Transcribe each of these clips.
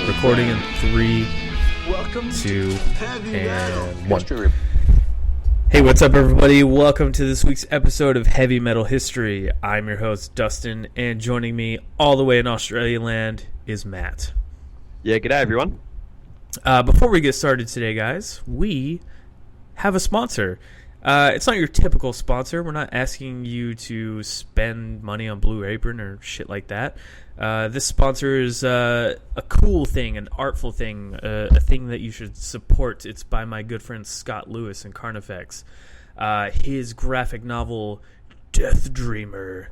Recording in 3, 2, and 1. Hey, what's up, everybody? Welcome to this week's episode of Heavy Metal History. I'm your host, Dustin, and joining me all the way in Australia land is Matt. Yeah, g'day, everyone. Before we get started today, guys, we have a sponsor. It's not your typical sponsor. We're not asking you to spend money on Blue Apron or shit like that. This sponsor is a cool thing, an artful thing, a thing that you should support. It's by my good friend Scott Lewis and Carnifex. His graphic novel, Death Dreamer.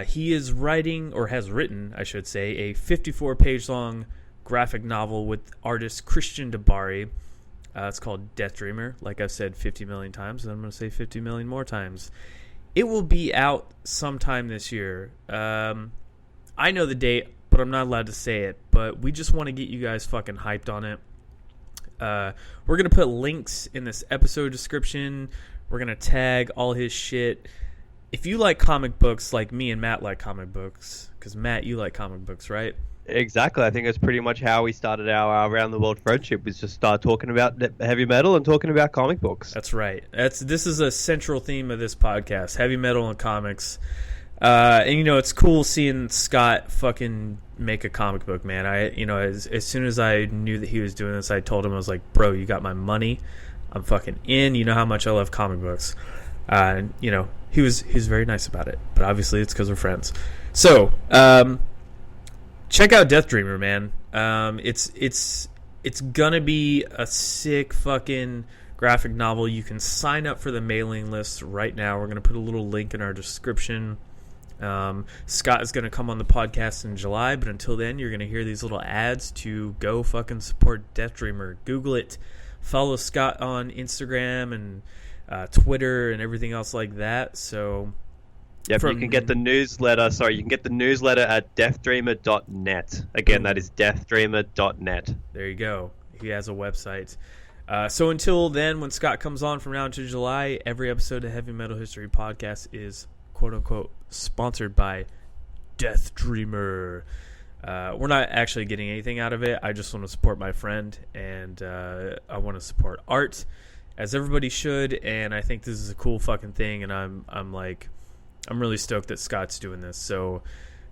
He is writing, or has written, I should say, a 54-page long graphic novel with artist Christian Dabari. It's called Death Dreamer. Like I've said 50 million times, and I'm going to say 50 million more times. It will be out sometime this year. I know the date, but I'm not allowed to say it. But we just want to get you guys fucking hyped on it. We're going to put links in this episode description. We're going to tag all his shit. If you like comic books, like me and Matt like comic books, because Matt, you like comic books, right? Exactly. I think it's pretty much how we started our around the world friendship, was just start talking about heavy metal and talking about comic books. That's right. This is a central theme of this podcast: heavy metal and comics. And you know, it's cool seeing Scott fucking make a comic book, man. As soon as I knew that he was doing this, I told him, I was like, bro, you got my money. I'm fucking in. You know how much I love comic books. And you know, he was very nice about it. But obviously, it's because we're friends. So, check out Death Dreamer, man. It's gonna be a sick fucking graphic novel. You can sign up for the mailing list right now. We're gonna put a little link in our description. Scott is gonna come on the podcast in July, but until then, you're gonna hear these little ads to go fucking support Death Dreamer. Google it. Follow Scott on Instagram and Twitter and everything else like that. So. Yep, you can get the newsletter. You can get the newsletter at deathdreamer.net. Again, that is deathdreamer.net. There you go. He has a website. So until then, when Scott comes on from now until July, every episode of Heavy Metal History Podcast is quote-unquote sponsored by Death Dreamer. We're not actually getting anything out of it. I just want to support my friend, and I want to support art, as everybody should. And I think this is a cool fucking thing, and I'm really stoked that Scott's doing this. So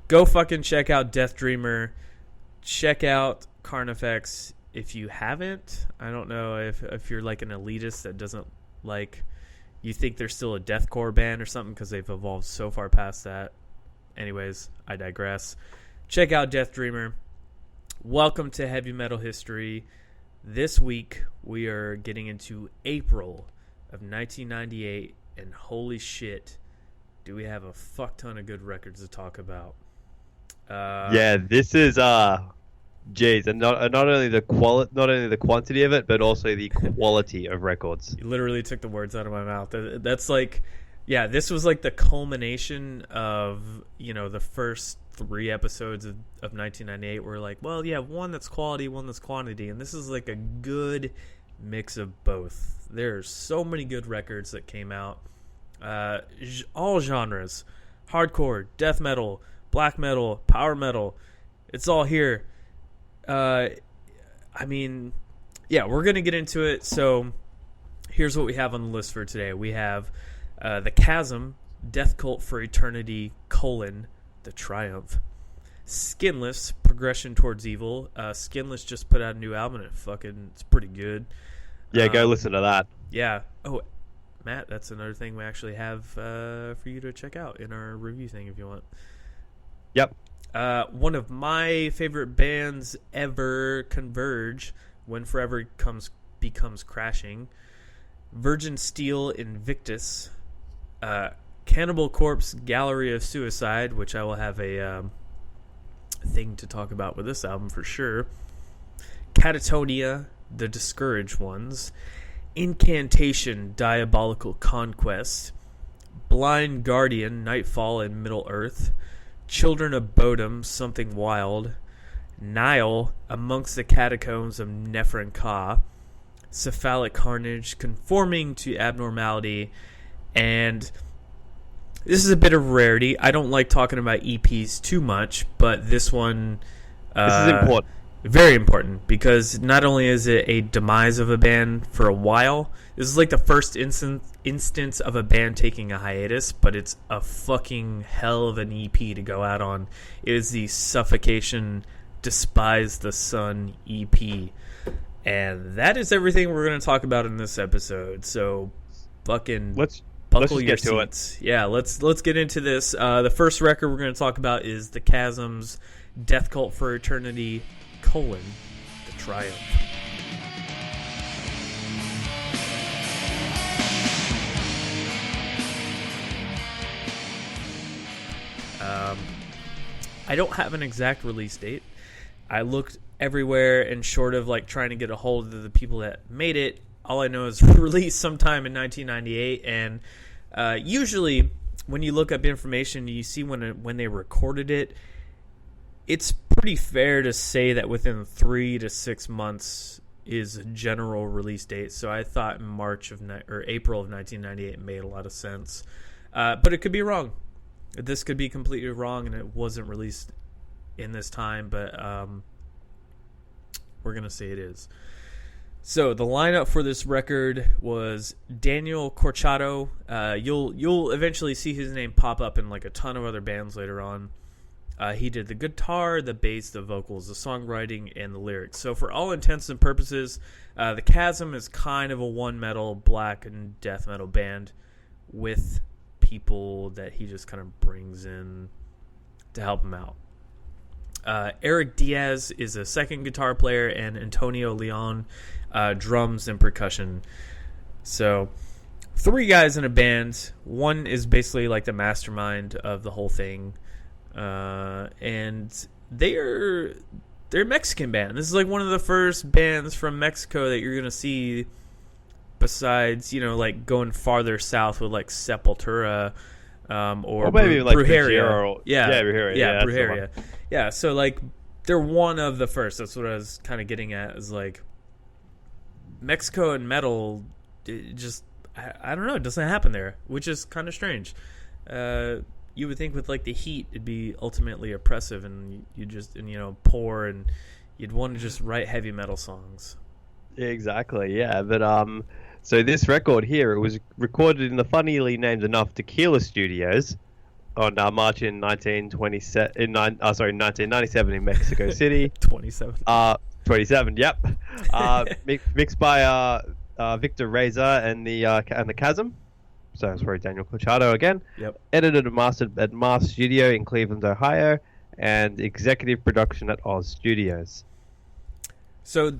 go fucking check out Death Dreamer. Check out Carnifex if you haven't. I don't know if you're like an elitist that doesn't like, you think they're still a deathcore band or something because they've evolved so far past that. Anyways, I digress. Check out Death Dreamer. Welcome to Heavy Metal History. This week we are getting into April of 1998, and holy shit, do we have a fuck ton of good records to talk about? Yeah, this is geez, and not only the quantity of it, but also the quality of records. You literally took the words out of my mouth. That's like, yeah, this was like the culmination of, you know, the first 3 episodes of 1998. We're like, well, yeah, one that's quality, one that's quantity, and this is like a good mix of both. There's so many good records that came out. All genres, hardcore, death metal, black metal, power metal, it's all here. I mean, yeah, we're gonna get into it. So here's what we have on the list for today. We have the Chasm, Death Cult for Eternity, the Triumph. Skinless, Progression Towards Evil. Skinless just put out a new album, and it's pretty good. Yeah, go listen to that. Yeah. Oh, Matt, that's another thing we actually have for you to check out in our review thing if you want. Yep. One of my favorite bands ever, Converge, When Forever Becomes Crashing. Virgin Steel, Invictus. Cannibal Corpse, Gallery of Suicide, which I will have a thing to talk about with this album for sure. Katatonia, The Discouraged Ones. Incantation, Diabolical Conquest. Blind Guardian, Nightfall in Middle Earth. Children of Bodom, Something Wild. Nile, Amongst the Catacombs of Nephron Ka. Cephalic Carnage, Conforming to Abnormality. And this is a bit of a rarity. I don't like talking about EPs too much, but this one... this is important. Very important, because not only is it a demise of a band for a while, this is like the first instance of a band taking a hiatus, but it's a fucking hell of an EP to go out on. It is the Suffocation Despise the Sun EP. And that is everything we're going to talk about in this episode. So fucking buckle your seats. Yeah, let's get into this. The first record we're going to talk about is the Chasm's Death Cult for Eternity, the Triumph. I don't have an exact release date. I looked everywhere, and short of like trying to get a hold of the people that made it, all I know is released sometime in 1998. And usually when you look up information, you see when they recorded it, it's pretty fair to say that within 3 to 6 months is a general release date. So I thought April of 1998 made a lot of sense. But it could be wrong. This could be completely wrong, and it wasn't released in this time, but we're going to say it is. So the lineup for this record was Daniel Corchado. You'll eventually see his name pop up in like a ton of other bands later on. He did the guitar, the bass, the vocals, the songwriting, and the lyrics. So for all intents and purposes, the Chasm is kind of a one-metal black and death metal band with people that he just kind of brings in to help him out. Eric Diaz is a second guitar player, and Antonio Leon drums and percussion. So 3 guys in a band. One is basically like the mastermind of the whole thing, and they're a Mexican band. This is like one of the first bands from Mexico that you're gonna see, besides like going farther south with like Sepultura. Or maybe like Brujeria. Brujeria. Yeah, Brujeria. Yeah, so like they're one of the first. That's what I was kind of getting at. Is like Mexico and metal, it just I don't know. It doesn't happen there, which is kind of strange. You would think with like the heat, it'd be ultimately oppressive, and you just poor, and you'd want to just write heavy metal songs. Exactly. Yeah, but So this record here, it was recorded in the funnily named enough Tequila Studios on March in 1997 in Mexico City. 27. 27. Yep. Mixed by Victor Reza and the Chasm. So it's for Daniel Corchado again. Yep. Edited and mastered at Mars Studio in Cleveland, Ohio, and executive production at Oz Studios. So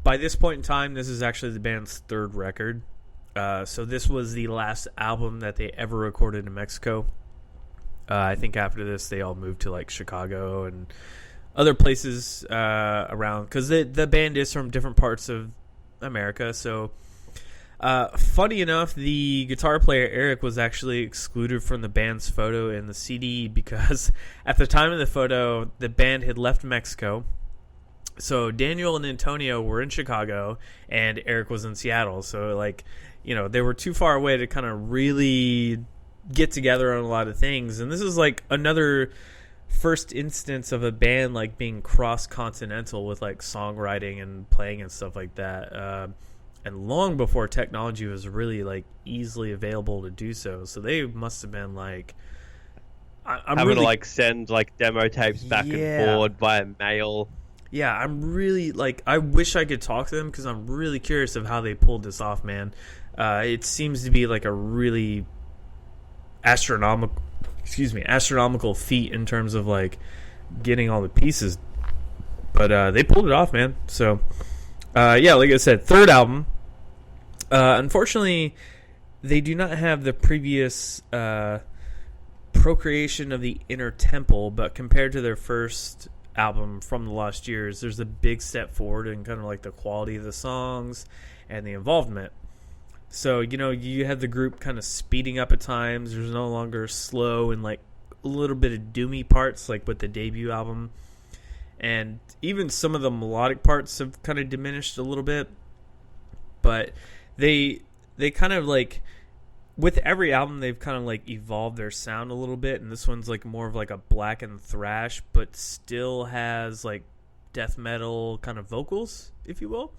by this point in time, this is actually the band's third record. So this was the last album that they ever recorded in Mexico. I think after this, they all moved to like Chicago and other places around, because the band is from different parts of America. So funny enough, the guitar player Eric was actually excluded from the band's photo in the CD because at the time of the photo, the band had left Mexico. So Daniel and Antonio were in Chicago, and Eric was in Seattle. So like, they were too far away to kind of really get together on a lot of things. And this is like another first instance of a band like being cross-continental with like songwriting and playing and stuff like that. And long before technology was really like easily available to do so. So they must have been like, I'm having really, to like send like demo tapes back and forward via mail. Yeah, I'm really like, I wish I could talk to them because I'm really curious of how they pulled this off, man. It seems to be like a really astronomical feat in terms of like getting all the pieces. But they pulled it off, man. So yeah, like I said, third album. Unfortunately, they do not have the previous Procreation of the Inner Temple, but compared to their first album From the Lost Years, there's a big step forward in kind of like the quality of the songs and the involvement. So you had the group kind of speeding up at times. There's no longer slow and like a little bit of doomy parts like with the debut album, and even some of the melodic parts have kind of diminished a little bit. But they kind of like, with every album, they've kind of like evolved their sound a little bit, and this one's like more of like a blackened thrash, but still has like death metal kind of vocals, if you will.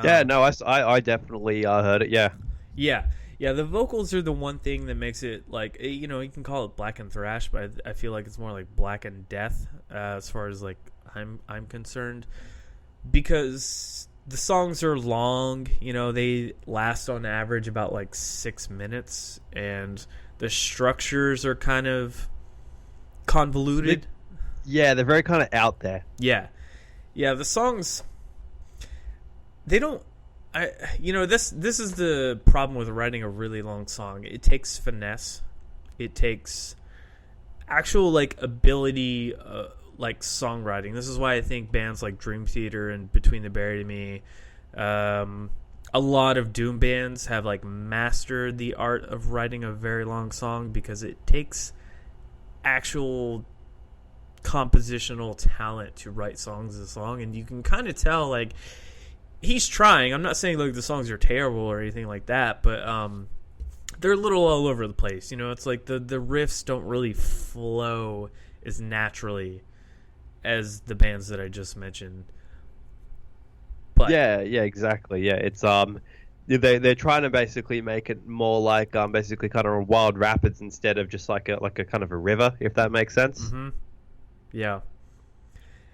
Yeah, no, I definitely heard it. Yeah, yeah. The vocals are the one thing that makes it like, you know, you can call it black and thrash, but I feel like it's more like black and death as far as like I'm concerned, because the songs are long. You know, they last on average about like 6 minutes, and the structures are kind of convoluted. Yeah, they're very kind of out there. Yeah, the songs, they don't. This is the problem with writing a really long song. It takes finesse. It takes actual like ability, like songwriting. This is why I think bands like Dream Theater and Between the Buried and Me, a lot of doom bands have like mastered the art of writing a very long song, because it takes actual compositional talent to write songs as long, and you can kind of tell like he's trying. I'm not saying like the songs are terrible or anything like that, but they're a little all over the place. You know, it's like the riffs don't really flow as naturally as the bands that I just mentioned. But yeah, exactly. Yeah, it's they're trying to basically make it more like basically kind of wild rapids instead of just like a kind of a river, if that makes sense. Mm-hmm. Yeah.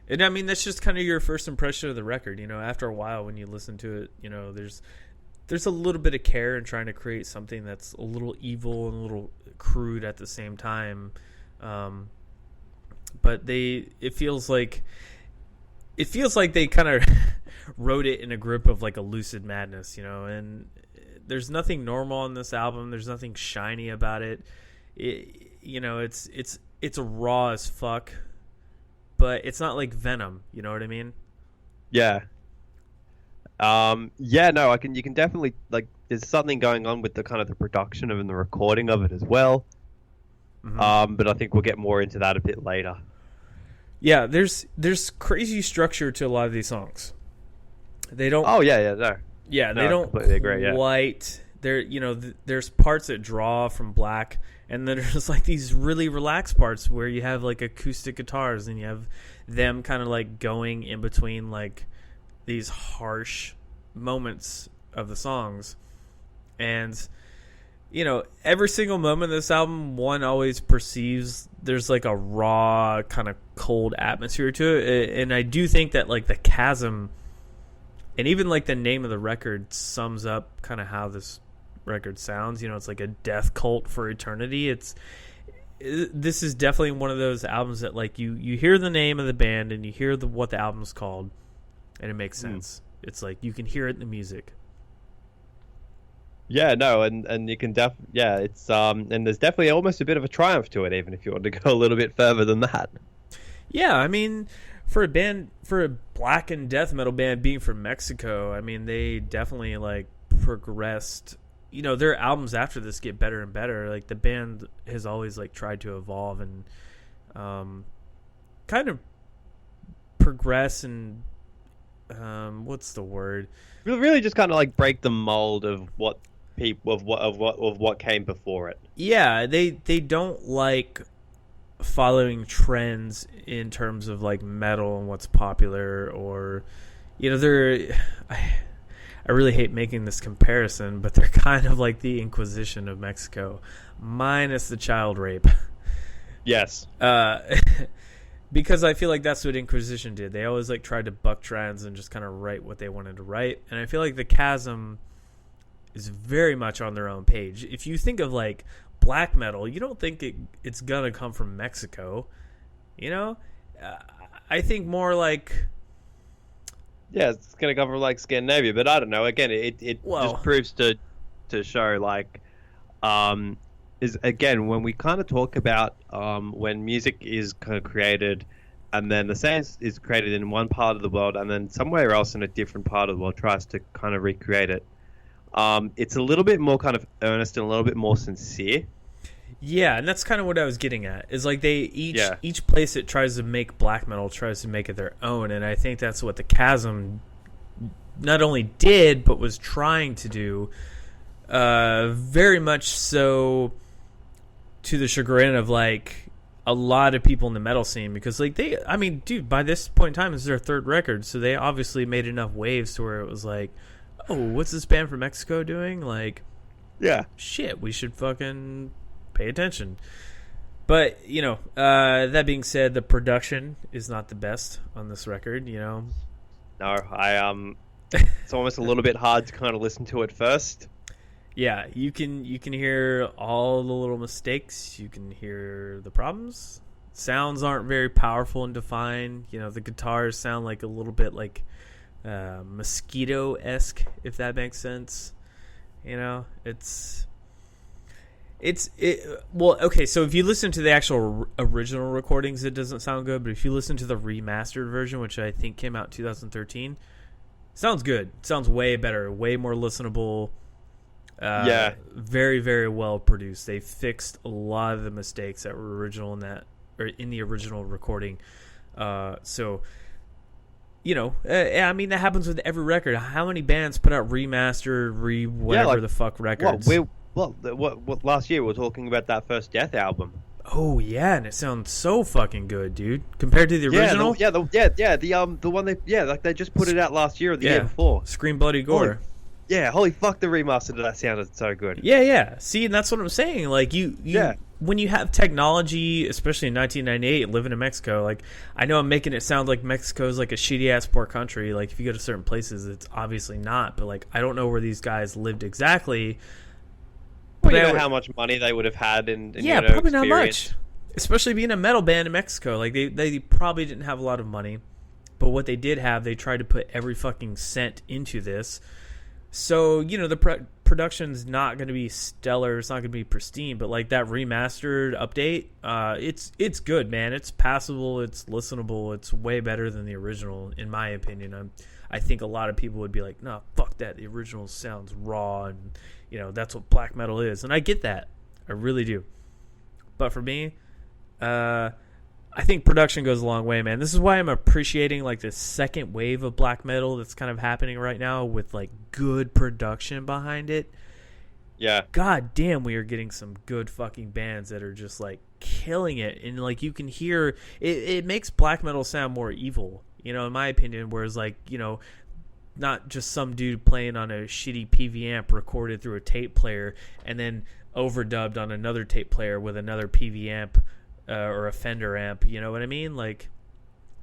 And I mean, that's just kind of your first impression of the record. You know, after a while when you listen to it, you know, there's a little bit of care in trying to create something that's a little evil and a little crude at the same time. But it feels like they kind of wrote it in a grip of like a lucid madness, you know, and there's nothing normal on this album. There's nothing shiny about it. You know, it's raw as fuck, but it's not like Venom, you know what I mean? Yeah. Yeah, no, you can definitely, like, there's something going on with the kind of the production of and the recording of it as well. Mm-hmm. But I think we'll get more into that a bit later. Yeah, there's crazy structure to a lot of these songs. They don't. Oh yeah, no. Yeah, no, they don't completely agree. Yeah. Quite. There, you know, there's parts that draw from Black, and then there's like these really relaxed parts where you have like acoustic guitars, and you have them kind of like going in between like these harsh moments of the songs, and you know, every single moment of this album, one always perceives there's like a raw kind of cold atmosphere to it, and I do think that like the Chasm, and even like the name of the record sums up kind of how this record sounds. You know, it's like a death cult for eternity. This is definitely one of those albums that like you hear the name of the band and you hear what the album's called, and it makes sense. It's like you can hear it in the music. Yeah, no, and you can it's and there's definitely almost a bit of a triumph to it, even if you want to go a little bit further than that. Yeah, I mean, for a black and death metal band being from Mexico, I mean, they definitely like progressed. You know, their albums after this get better and better. Like the band has always like tried to evolve and kind of progress and what's the word? Really just kind of like break the mold of what what came before it. Yeah, they don't like following trends in terms of like metal and what's popular, or you know, I really hate making this comparison, but they're kind of like the Inquisition of Mexico, minus the child rape. Yes. Because I feel like that's what Inquisition did. They always like tried to buck trends and just kind of write what they wanted to write. And I feel like the Chasm is very much on their own page. If you think of like black metal, you don't think it's gonna come from Mexico, you know? I think more like, yeah, it's gonna come from like Scandinavia, but I don't know. Again, it just proves to show like is again when we kind of talk about when music is kind of created, and then the sound is created in one part of the world, and then somewhere else in a different part of the world tries to kind of recreate it. It's a little bit more kind of earnest and a little bit more sincere. Yeah, and that's kind of what I was getting at. Is like they each place that tries to make black metal tries to make it their own, and I think that's what the Chasm not only did but was trying to do. Very much so, to the chagrin of like a lot of people in the metal scene, because like dude, by this point in time, this is their third record, so they obviously made enough waves to where it was like, oh, what's this band from Mexico doing? Like, yeah, shit, we should fucking pay attention. But that being said, the production is not the best on this record. No, it's almost a little bit hard to kind of listen to it first. Yeah, you can hear all the little mistakes. You can hear the problems. Sounds aren't very powerful and defined. The guitars sound like a little bit like Mosquito-esque, if that makes sense. Well, okay, so if you listen to the actual original recordings, it doesn't sound good. But if you listen to the remastered version, which I think came out in 2013, sounds good. Sounds way better, way more listenable. Very, very well produced. They fixed a lot of the mistakes that were original in the original recording. That happens with every record. How many bands put out remastered, whatever the fuck records? What last year we were talking about that first Death album. Oh yeah, and it sounds so fucking good, dude. Compared to the original. The one they just put it out last year or the year before. Scream Bloody Gore. Holy fuck, the remaster of that sounded so good. Yeah. See, and that's what I'm saying. Like, when you have technology, especially in 1998, living in Mexico, like, I know I'm making it sound like Mexico's like a shitty-ass poor country. Like, if you go to certain places, it's obviously not. But, like, I don't know where these guys lived exactly. Well, you know how much money they would have had in probably not much. Especially being a metal band in Mexico. Like, they probably didn't have a lot of money. But what they did have, they tried to put every fucking cent into this. So, the production's not going to be stellar. It's not going to be pristine. But, like, that remastered update, it's good, man. It's passable. It's listenable. It's way better than the original, in my opinion. I think a lot of people would be like, no, fuck that. The original sounds raw, and, that's what black metal is. And I get that. I really do. But for me, I think production goes a long way, man. This is why I'm appreciating like this second wave of black metal that's kind of happening right now with like good production behind it. Yeah. God damn, we are getting some good fucking bands that are just like killing it, and like you can hear it makes black metal sound more evil, in my opinion, whereas like, not just some dude playing on a shitty PV amp recorded through a tape player and then overdubbed on another tape player with another PV amp. Or a Fender amp, you know what I mean? Like,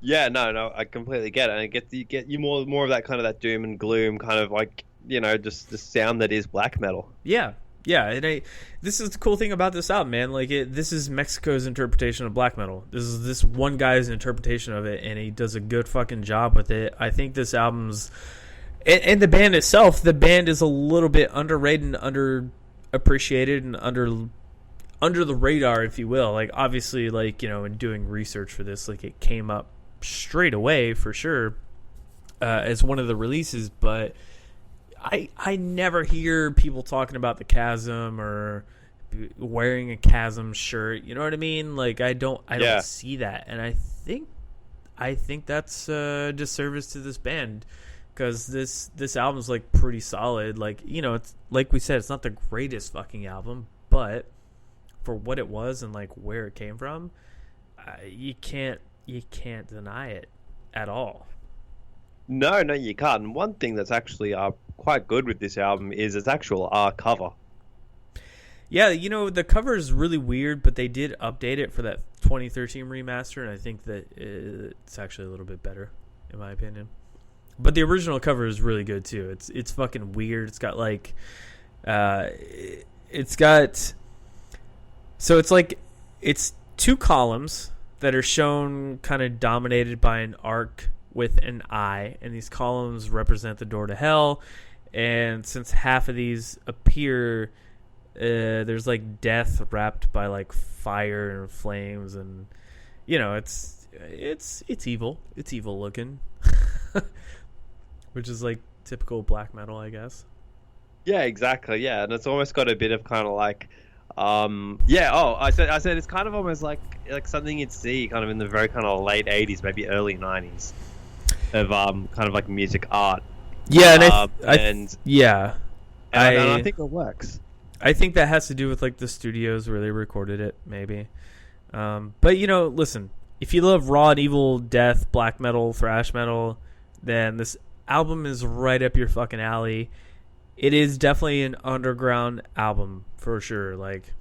yeah, no, I completely get it. And you get you more of that kind of that doom and gloom kind of like, just the sound that is black metal. Yeah. And this is the cool thing about this album, man. Like, this is Mexico's interpretation of black metal. This is this one guy's interpretation of it, and he does a good fucking job with it. I think this album's and the band itself. The band is a little bit underrated and underappreciated and under the radar, if you will. Like, obviously, like, in doing research for this, like, it came up straight away for sure as one of the releases, but I never hear people talking about the Chasm or wearing a Chasm shirt, you know what I mean? Like, I don't see that, and I think that's a disservice to this band, because this album's like pretty solid. Like, it's like we said, it's not the greatest fucking album, but for what it was and like where it came from, you can't deny it at all. No, you can't. And one thing that's actually quite good with this album is its actual cover. Yeah, the cover is really weird, but they did update it for that 2013 remaster, and I think that it's actually a little bit better, in my opinion. But the original cover is really good too. It's fucking weird. It's got like, so it's two columns that are shown kind of dominated by an arc with an eye, and these columns represent the door to hell. And since half of these appear, there's like death wrapped by like fire and flames, and it's evil. It's evil looking, which is like typical black metal, I guess. Yeah, exactly. Yeah, and it's almost got a bit of kind of like. I said it's kind of almost like something you'd see kind of in the very kind of late 80s, maybe early 90s of kind of like music art. Yeah, and I think it works. I think that has to do with like the studios where they recorded it, maybe. But listen, if you love raw and evil death, black metal, thrash metal, then this album is right up your fucking alley. It is definitely an underground album for sure. Like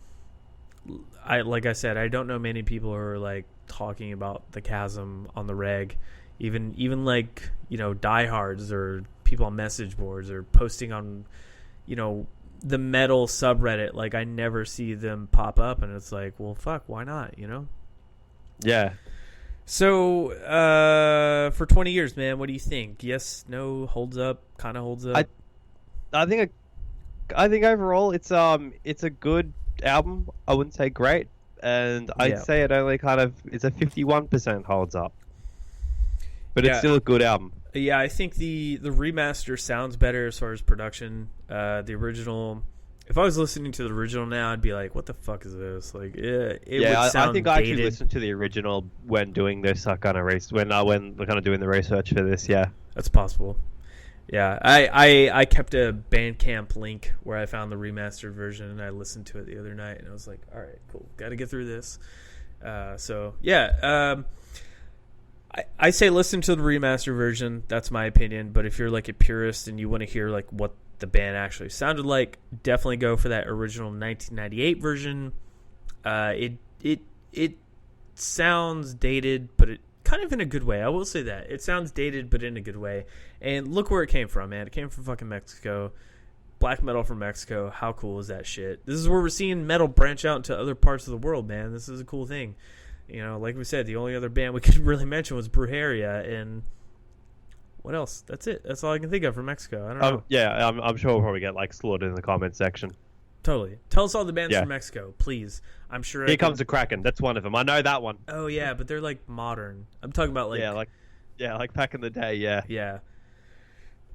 I said, I don't know many people who are like talking about the Chasm on the reg, even like diehards or people on message boards or posting on the metal subreddit. Like I never see them pop up, and it's like, well, fuck, why not? Yeah. So for 20 years, man, what do you think? Yes, no, holds up, kind of holds up. I think overall it's a good album. I wouldn't say great, and I'd say it only it's a 51% holds up, but it's still a good album. Yeah, I think the remaster sounds better as far as production. The original, if I was listening to the original now, I'd be like, what the fuck is this? Like, it would sound I think dated. I actually listened to the original when doing this when kind of doing the research for this. Yeah, that's possible. Yeah, I kept a Bandcamp link where I found the remastered version, and I listened to it the other night, and I was like, all right, cool, got to get through this. I say listen to the remastered version. That's my opinion. But if you're like a purist and you want to hear like what the band actually sounded like, definitely go for that original 1998 version. It sounds dated, but it kind of in a good way. I will say that it sounds dated, but in a good way. And look where it came from, man. It came from fucking Mexico. Black metal from Mexico. How cool is that shit? This is where we're seeing metal branch out into other parts of the world, man. This is a cool thing. Like we said, the only other band we could really mention was Brujeria, and what else? That's it. That's all I can think of from Mexico. I don't know. Yeah, I'm sure we'll probably get like slaughtered in the comment section. Totally. Tell us all the bands from Mexico, please. I'm sure. Here Comes the Kraken. That's one of them. I know that one. Oh yeah, but they're like modern. I'm talking about like like back in the day. Yeah. Yeah.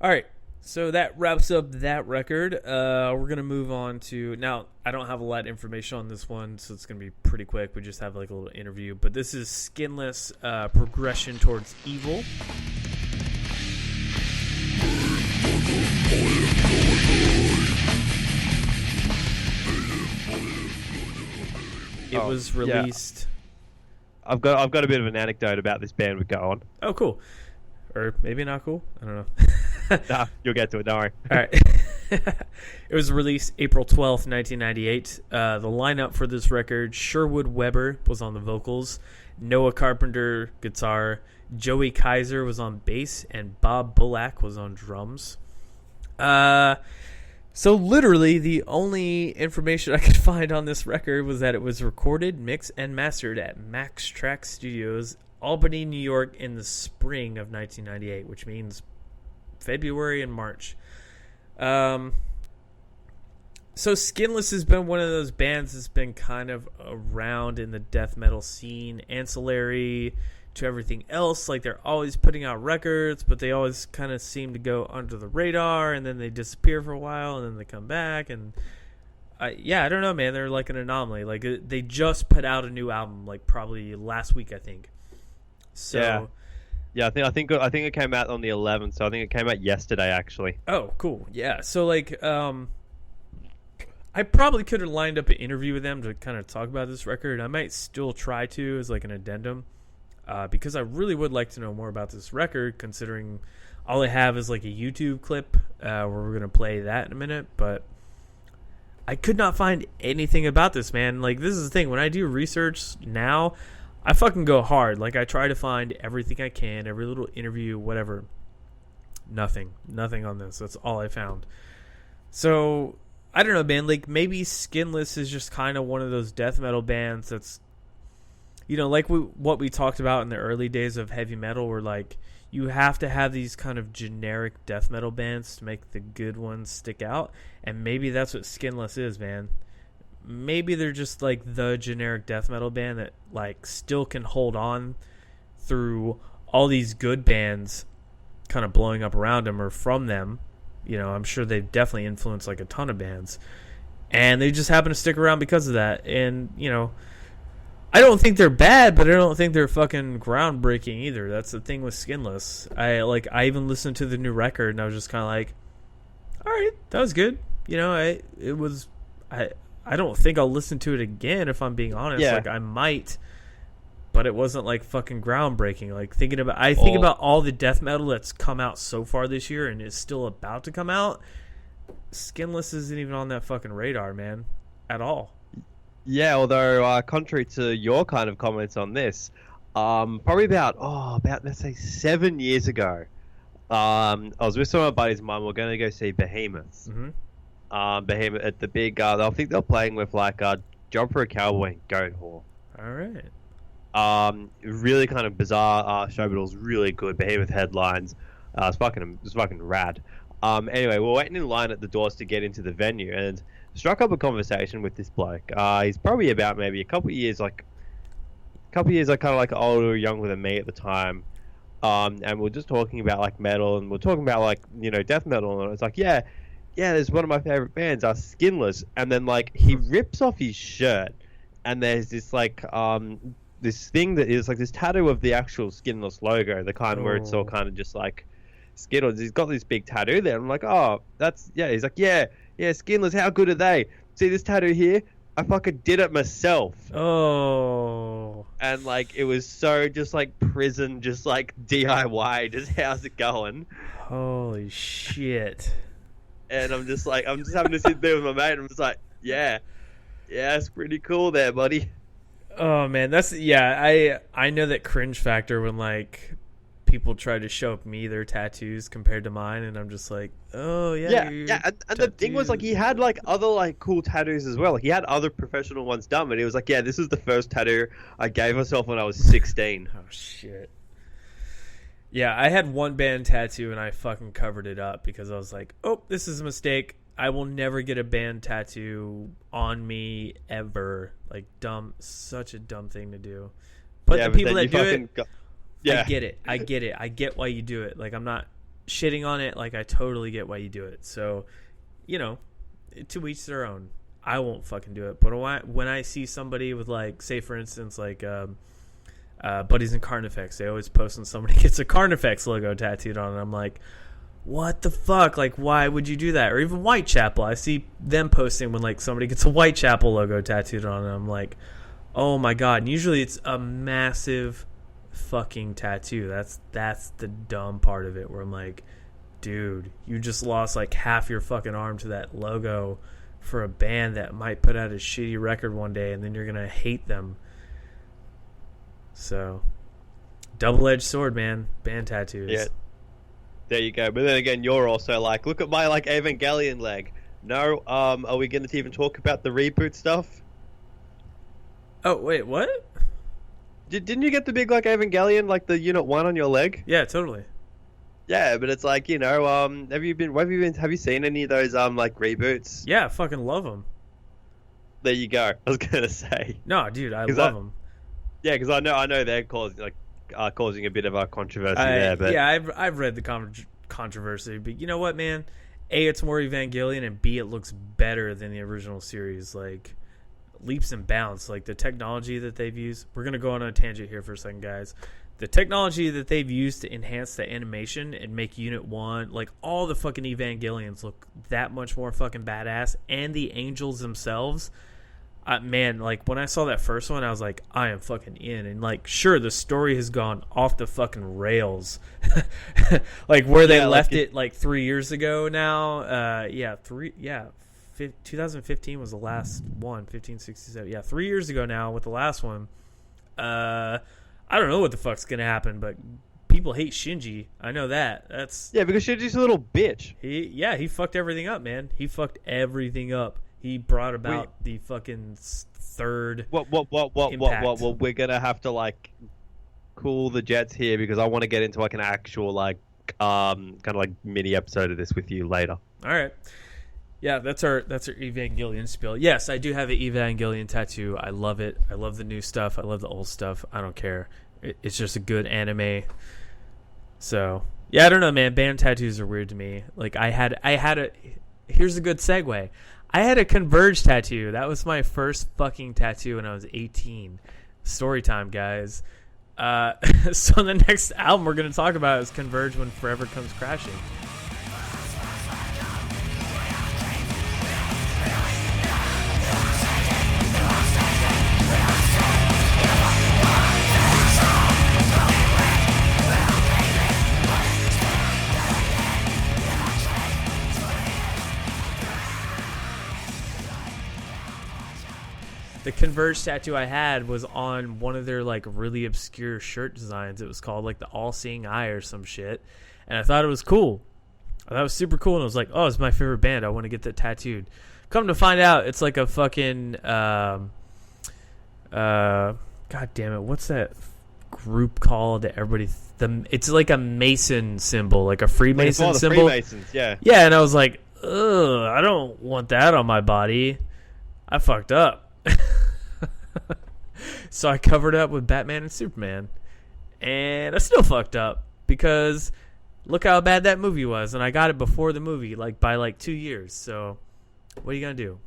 All right. So that wraps up that record. We're going to move on to... Now, I don't have a lot of information on this one, so it's going to be pretty quick. We just have like a little interview. But this is Skinless, Progression Towards Evil. It was released... Yeah. I've got a bit of an anecdote about this band. We go on. Oh, cool. Or maybe not cool. I don't know. Nah, you'll get to it. Don't worry. All right. It was released April 12th, 1998. The lineup for this record, Sherwood Weber was on the vocals, Noah Carpenter, guitar, Joey Kaiser was on bass, and Bob Bullock was on drums. So literally the only information I could find on this record was that it was recorded, mixed, and mastered at Max Track Studios, Albany, New York, in the spring of 1998, which means February and March. So Skinless has been one of those bands that's been kind of around in the death metal scene, ancillary to everything else. Like, they're always putting out records, but they always kind of seem to go under the radar, and then they disappear for a while, and then they come back. And I don't know, man. They're like an anomaly. Like, they just put out a new album, like probably last week, I think. So. Yeah, I think it came out on the 11th, so I think it came out yesterday, actually. Oh, cool. Yeah, so, like, I probably could have lined up an interview with them to kind of talk about this record. I might still try to as, like, an addendum, because I really would like to know more about this record, considering all I have is, like, a YouTube clip where we're going to play that in a minute, but I could not find anything about this, man. Like, this is the thing. When I do research now, I fucking go hard. Like, I try to find everything I can, every little interview, whatever. Nothing on this. That's all I found. So, I don't know, man. Like, maybe Skinless is just kind of one of those death metal bands that's, like what we talked about in the early days of heavy metal, where, like, you have to have these kind of generic death metal bands to make the good ones stick out. And maybe that's what Skinless is, man. Maybe they're just like the generic death metal band that like still can hold on through all these good bands kind of blowing up around them or from them. I'm sure they've definitely influenced like a ton of bands, and they just happen to stick around because of that. And I don't think they're bad, but I don't think they're fucking groundbreaking either. That's the thing with Skinless. I even listened to the new record and I was just kind of like, all right, that was good. I don't think I'll listen to it again if I'm being honest. Yeah. Like I might, but it wasn't like fucking groundbreaking. Like I think about all the death metal that's come out so far this year and is still about to come out. Skinless isn't even on that fucking radar, man, at all. Yeah, although contrary to your kind of comments on this, probably about let's say 7 years ago, I was with some of my buddies' mum. We're going to go see Behemoth. Mm-hmm. Behemoth at the big. I think they're playing with like Jump for a Cowboy and Goat Whore. All right. Really kind of bizarre show, but it was really good. Behemoth headlines. It was fucking rad. Anyway, we're waiting in line at the doors to get into the venue, and struck up a conversation with this bloke. He's probably about maybe a couple of years like kind of like older or younger than me at the time. And we're just talking about like metal, and we're talking about like, you know, death metal, and it's like, yeah, there's one of my favorite bands, Skinless. And then like he rips off his shirt, and there's this like this thing that is like this tattoo of the actual Skinless logo, the kind where it's all kind of just like Skittles. He's got this big tattoo there. I'm like, oh, that's He's like, yeah, Skinless. How good are they? See this tattoo here? I fucking did it myself. Oh. And like it was so just like prison, just like DIY. Just how's it going? Holy shit. And I'm just having to sit there with my mate. And I'm just like, yeah, it's pretty cool there, buddy. Oh man, I know that cringe factor when like people try to show up me their tattoos compared to mine, and I'm just like, oh yeah. And the thing was like he had like other like cool tattoos as well. Like he had other professional ones done, but he was like, yeah, this is the first tattoo I gave myself when I was 16. Oh shit. Yeah, I had one band tattoo and I fucking covered it up because I was like, oh, this is a mistake. I will never get a band tattoo on me ever. Like such a dumb thing to do. But the people that do it, I get it. I get why you do it. Like, I'm not shitting on it. Like, I totally get why you do it. So, you know, to each their own. I won't fucking do it. But when I see somebody with, like, say, for instance, like, Buddies in Carnifex, they always post when somebody gets a Carnifex logo tattooed on it. I'm like, what the fuck? Like, why would you do that? Or even Whitechapel. I see them posting when, like, somebody gets a Whitechapel logo tattooed on it. I'm like, oh, my God. And usually it's a massive fucking tattoo. That's the dumb part of it, where I'm like, dude, you just lost like half your fucking arm to that logo for a band that might put out a shitty record one day, and then you're gonna hate them. So double-edged sword, man. Band tattoos. Yeah, there you go. But then again, you're also like, look at my like Evangelion leg. No, are we gonna even talk about the reboot stuff? Oh wait, what? Didn't you get the big like Evangelion, like the Unit 1 on your leg? Yeah, totally. Yeah, but it's like, you know, have you seen any of those like reboots? Yeah, I fucking love them. There you go. I was gonna say. No, dude, I love them. Yeah, because I know they're causing a bit of a controversy there. But yeah, I've read the controversy, but you know what, man? A, it's more Evangelion, and B, it looks better than the original series. Like, leaps and bounds. Like, the technology that they've used. We're gonna go on a tangent here for a second, guys. The technology that they've used to enhance the animation and make Unit 1, like, all the fucking Evangelions look that much more fucking badass, and the angels themselves. Man, like, when I saw that first one, I was like, I am fucking in. And, like, sure, the story has gone off the fucking rails. Like, where they left it, like, 3 years ago now. 2015 was the last one. 1567. Yeah, 3 years ago now with the last one. I don't know what the fuck's gonna happen, but people hate Shinji. I know that. Yeah, because Shinji's a little bitch. He fucked everything up, man. He fucked everything up. He brought about the fucking third. What? We're gonna have to like cool the jets here because I want to get into like an actual like kind of like mini episode of this with you later. All right. Yeah, that's our Evangelion spiel. Yes, I do have an Evangelion tattoo. I love it. I love the new stuff. I love the old stuff. I don't care. It's just a good anime. So, yeah, I don't know, man. Band tattoos are weird to me. Like, here's a good segue. I had a Converge tattoo. That was my first fucking tattoo when I was 18. Story time, guys. So the next album we're going to talk about is Converge When Forever Comes Crashing. the Converge tattoo I had was on one of their like really obscure shirt designs. It was called like the All Seeing Eye or some shit, and I thought it was cool. I thought it was super cool, and I was like, oh, it's my favorite band. I want to get that tattooed. Come to find out, it's like a fucking god damn it, what's that group called that everybody it's like a Mason symbol, like a Freemason symbol. Freemasons, yeah. Yeah, and I was like, ugh, I don't want that on my body. I fucked up. So I covered up with Batman and Superman. And I still fucked up because look how bad that movie was, and I got it before the movie, like by like 2 years. So what are you gonna do?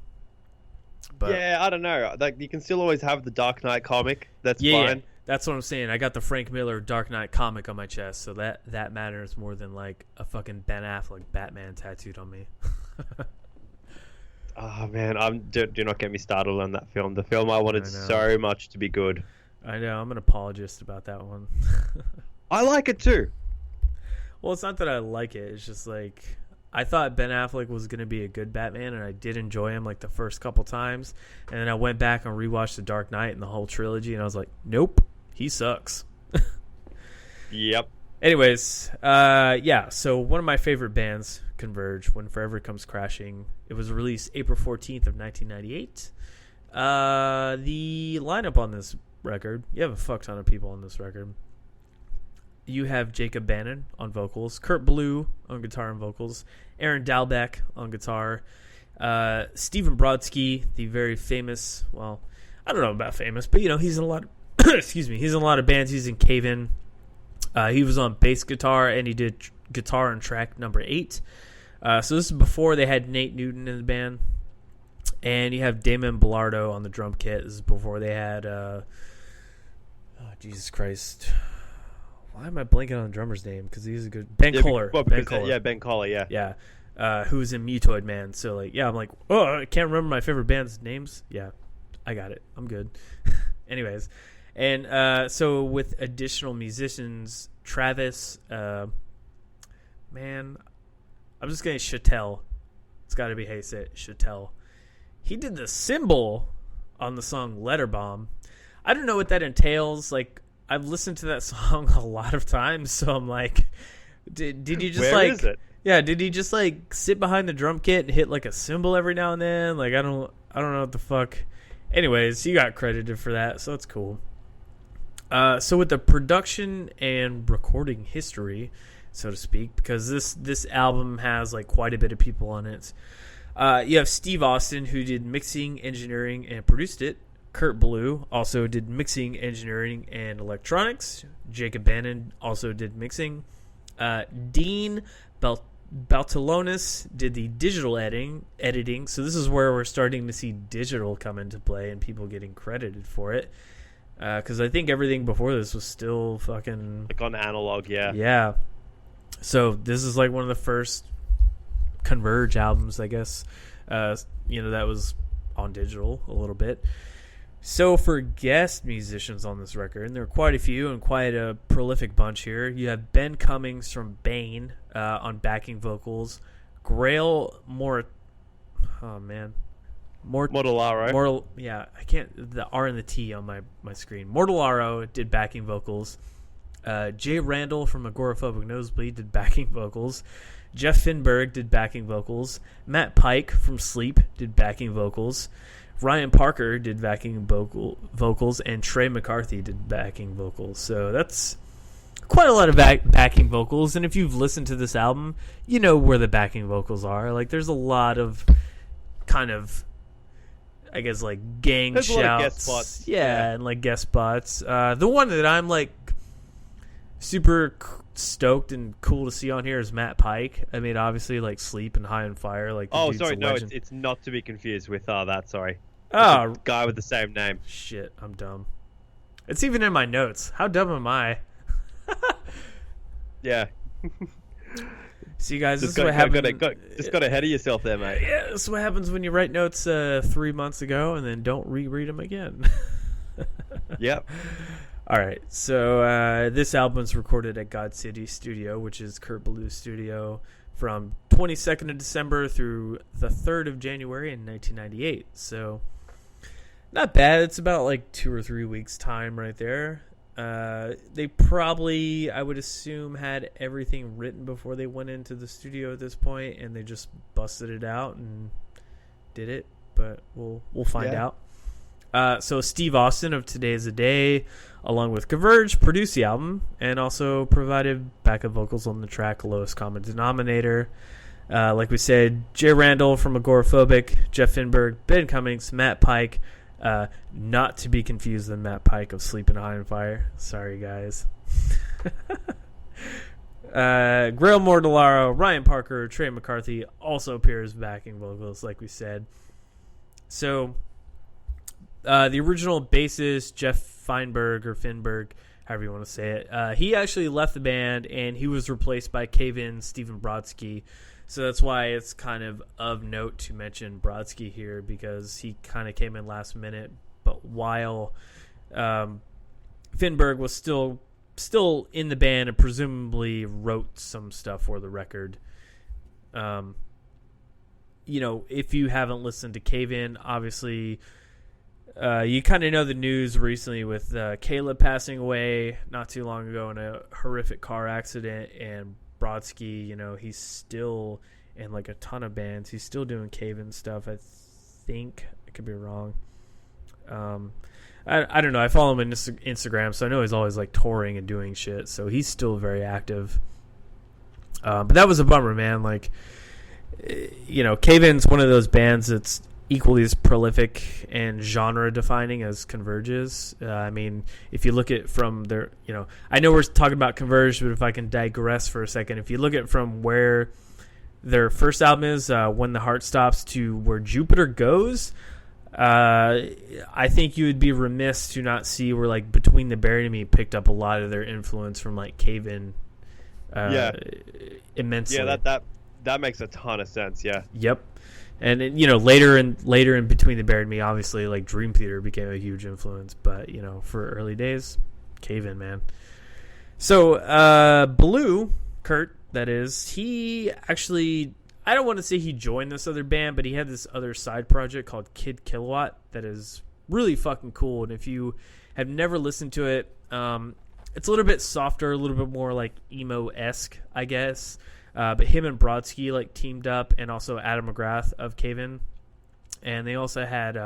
But, yeah, I don't know. Like, you can still always have the Dark Knight comic. That's fine. Yeah, that's what I'm saying. I got the Frank Miller Dark Knight comic on my chest, so that matters more than like a fucking Ben Affleck Batman tattooed on me. Oh man, do not get me started on that film. The film I wanted so much to be good. I know. I'm an apologist about that one. I like it too. Well, it's not that I like it. It's just like I thought Ben Affleck was going to be a good Batman, and I did enjoy him like the first couple times. And then I went back and rewatched The Dark Knight and the whole trilogy, and I was like, nope, he sucks. Yep. Anyways, yeah, so one of my favorite bands, Converge, When Forever Comes Crashing. It was released April 14th of 1998. The lineup on this record, you have a fuck ton of people on this record. You have Jacob Bannon on vocals, Kurt Blue on guitar and vocals, Aaron Dalbeck on guitar, Stephen Brodsky, the very famous, well, I don't know about famous, but you know, he's in a lot of, excuse me, he's in a lot of bands. He's in Cave In. He was on bass guitar, and he did guitar on track number 8. So this is before they had Nate Newton in the band. And you have Damon Bilardo on the drum kit. This is before they had, oh, Jesus Christ. Why am I blanking on the drummer's name? Because he's a good... Ben Kohler. Ben Kohler. Yeah, Ben Kohler, yeah. Yeah. Who's in Mutoid Man. So, like, yeah, I'm like, oh, I can't remember my favorite band's names. Yeah, I got it. I'm good. Anyways. And so with additional musicians, Travis, man, I'm just going to Chattel. It's got to be how you say it, Chattel. He did the cymbal on the song Letter Bomb. I don't know what that entails. Like, I've listened to that song a lot of times, so I'm like, did you just Where is it? Yeah, did he just like sit behind the drum kit and hit like a cymbal every now and then? Like, I don't know what the fuck. Anyways, he got credited for that, so it's cool. So with the production and recording history, so to speak, because this album has like quite a bit of people on it. You have Steve Austin, who did mixing, engineering, and produced it. Kurt Blue also did mixing, engineering, and electronics. Jacob Bannon also did mixing. Dean Baltalonis did the digital editing. So this is where we're starting to see digital come into play and people getting credited for it. Because I think everything before this was still fucking... like on analog, yeah. Yeah. So this is like one of the first Converge albums, I guess. That was on digital a little bit. So for guest musicians on this record, and there are quite a few and quite a prolific bunch here, you have Ben Cummings from Bane on backing vocals. Grail Mortellaro. I can't, the R and the T on my screen. Mortellaro did backing vocals. Jay Randall from Agoraphobic Nosebleed did backing vocals. Jeff Finberg did backing vocals. Matt Pike from Sleep did backing vocals. Ryan Parker did backing vocals, and Trey McCarthy did backing vocals. So that's quite a lot of backing vocals. And if you've listened to this album, you know where the backing vocals are. Like, there's a lot of kind of, I guess, like gang there's shouts. A lot of guest spots. Yeah, and like guest spots. The one that I'm like super stoked and cool to see on here is Matt Pike. I mean, obviously, like Sleep and High on Fire. Like, oh, sorry, no, it's not to be confused with that. Sorry. Oh, guy with the same name. Shit, I'm dumb. It's even in my notes. How dumb am I? Yeah. See, guys, this is what happens. Just got ahead of yourself there, mate. Yeah, this is what happens when you write notes 3 months ago and then don't reread them again. Yep. All right, so this album is recorded at God City Studio, which is Kurt Blue's studio, from 22nd of December through the 3rd of January in 1998. So Not bad. It's about like 2 or 3 weeks time right there. They probably, I would assume, had everything written before they went into the studio at this point, and they just busted it out and did it. But we'll find out. So Steve Austin of Today's a Day, along with Converge, produced the album and also provided backup vocals on the track Lowest Common Denominator. Like we said, Jay Randall from Agoraphobic, Jeff Finberg, Ben Cummings, Matt Pike, not to be confused with Matt Pike of Sleeping High on Fire. Sorry, guys. Grail Mortellaro, Ryan Parker, Trey McCarthy also appears backing vocals, like we said. So the original bassist, Jeff Feinberg or Finberg, however you want to say it, he actually left the band and he was replaced by Cave-In Stephen Brodsky. So that's why it's kind of note to mention Brodsky here, because he kind of came in last minute. But while Finberg was still in the band and presumably wrote some stuff for the record, if you haven't listened to Cave-In, obviously you kind of know the news recently with Caleb passing away not too long ago in a horrific car accident, and Brodsky, he's still in like a ton of bands. He's still doing Cave-In stuff, I think. I could be wrong. I don't know. I follow him on Instagram, so I know he's always like touring and doing shit. So he's still very active. But that was a bummer, man. Like, Cave-In's one of those bands that's equally as prolific and genre defining as Converge is. I mean, if you look at from their, I know we're talking about Converge, but if I can digress for a second, if you look at from where their first album is, When the Heart Stops, to where Jupiter Goes, I think you would be remiss to not see where like Between the Buried and Me picked up a lot of their influence from like Cave-In immensely. Yeah, that makes a ton of sense. Yeah. Yep. And later in Between the Buried and Me, obviously like Dream Theater became a huge influence, but for early days, Cave-In, man. So Blue, Kurt, that is, he actually, I don't want to say he joined this other band, but he had this other side project called Kid Kilowatt that is really fucking cool. And if you have never listened to it, it's a little bit softer, a little bit more like emo-esque, I guess. But him and Brodsky like teamed up, and also Adam McGrath of Cave-In, and they also had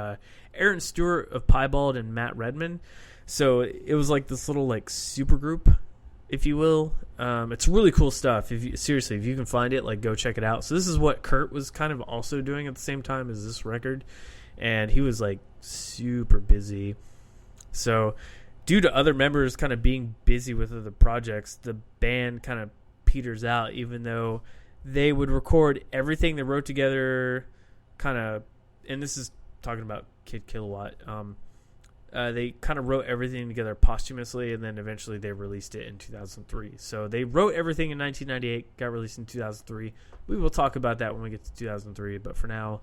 Aaron Stewart of Piebald and Matt Redman. So it was like this little like super group, if you will. It's really cool stuff. If you can find it, like go check it out. So this is what Kurt was kind of also doing at the same time as this record, and he was like super busy. So due to other members kind of being busy with other projects, the band kind of peters out, even though they would record everything they wrote together and this is talking about Kid Kilowatt, they kind of wrote everything together posthumously, and then eventually they released it in 2003. So they wrote everything in 1998, got released in 2003. We will talk about that when we get to 2003, but for now,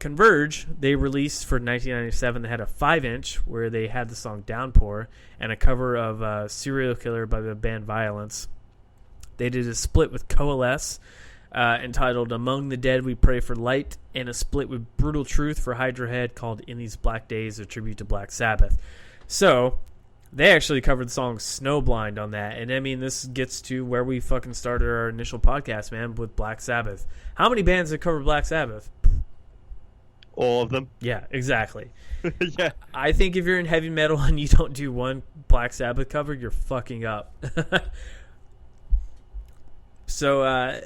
Converge, they released for 1997. They had a 5-inch where they had the song Downpour and a cover of Serial Killer by the band Violence. They did a split with Coalesce entitled Among the Dead We Pray for Light, and a split with Brutal Truth for Hydra Head called In These Black Days, a tribute to Black Sabbath. So they actually covered the song Snowblind on that. And I mean, this gets to where we fucking started our initial podcast, man, with Black Sabbath. How many bands have covered Black Sabbath? All of them. Yeah, exactly. Yeah. I think if you're in heavy metal and you don't do one Black Sabbath cover, you're fucking up. So,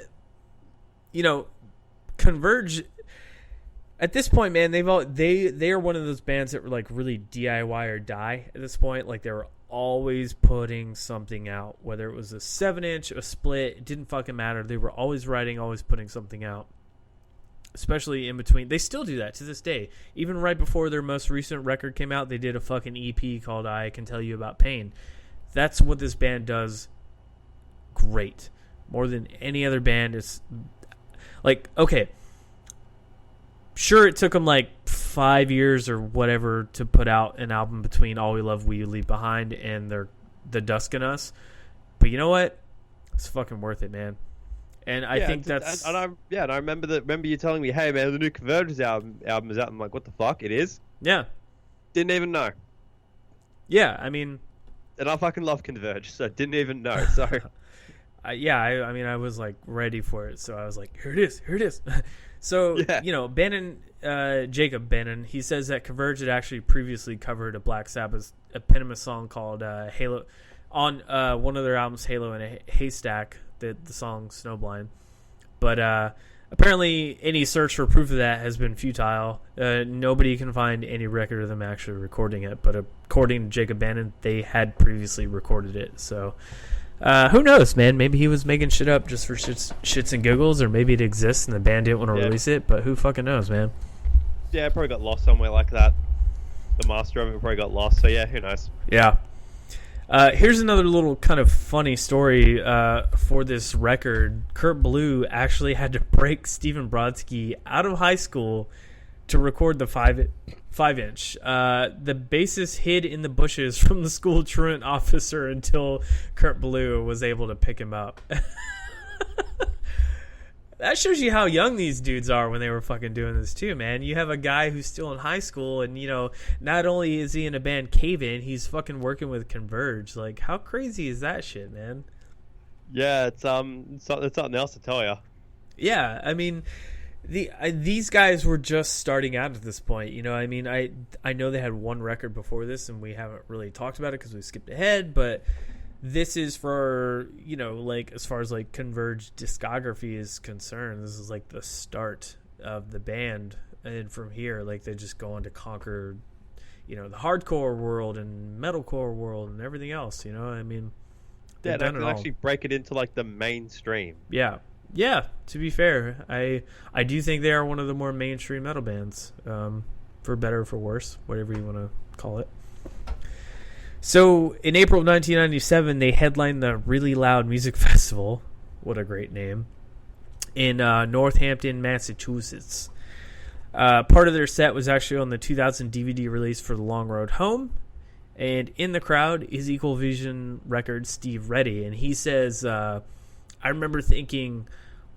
Converge, at this point, man, they are one of those bands that were like really DIY or die at this point. Like, they were always putting something out, whether it was a 7-inch, a split, it didn't fucking matter. They were always writing, always putting something out. Especially in between. They still do that to this day. Even right before their most recent record came out, they did a fucking EP called I Can Tell You About Pain. That's what this band does great. More than any other band. It's like, okay, sure, it took them like 5 years or whatever to put out an album between All We Love, We Leave Behind and The Dusk in Us. But you know what? It's fucking worth it, man. And I think that's... And I remember you telling me, hey, man, the new Converge album is out. I'm like, what the fuck? It is? Yeah. Didn't even know. Yeah, I mean... And I fucking love Converge, so didn't even know. So... I mean, I was, like, ready for it. So I was like, here it is. So, you know, Jacob Bannon, he says that Converge had actually previously covered a Black Sabbath eponymous song called Halo on one of their albums, Halo in a Haystack, the song Snowblind. But apparently any search for proof of that has been futile. Nobody can find any record of them actually recording it. But according to Jacob Bannon, they had previously recorded it. So who knows, man? Maybe he was making shit up just for shits and giggles, or maybe it exists and the band didn't want to release it. But who fucking knows, man? Yeah, it probably got lost somewhere like that. The master of it probably got lost. So yeah, who knows? Yeah. Here's another little kind of funny story for this record. Kurt Blue actually had to break Stephen Brodsky out of high school to record the 5-inch. The bassist hid in the bushes from the school truant officer until Kurt Blue was able to pick him up. That shows you how young these dudes are when they were fucking doing this too, man. You have a guy who's still in high school, and you know, not only is he in a band Cave In, he's fucking working with Converge. Like, how crazy is that shit, man? Yeah, it's something else to tell you. Yeah, I mean, these guys were just starting out at this point. You know, I mean, I know they had one record before this, and we haven't really talked about it because we skipped ahead, but this is for, you know, like, as far as like Converge discography is concerned, this is like the start of the band, and from here, like, they just go on to conquer, you know, the hardcore world and metalcore world and everything else. You know, I mean, yeah, they can actually break it into like the mainstream. Yeah. To be fair, I do think they are one of the more mainstream metal bands, for better or for worse, whatever you want to call it. So, in April of 1997, they headlined the Really Loud Music Festival. What a great name. In Northampton, Massachusetts. Part of their set was actually on the 2000 DVD release for The Long Road Home. And in the crowd is Equal Vision Records' Steve Reddy. And he says, I remember thinking,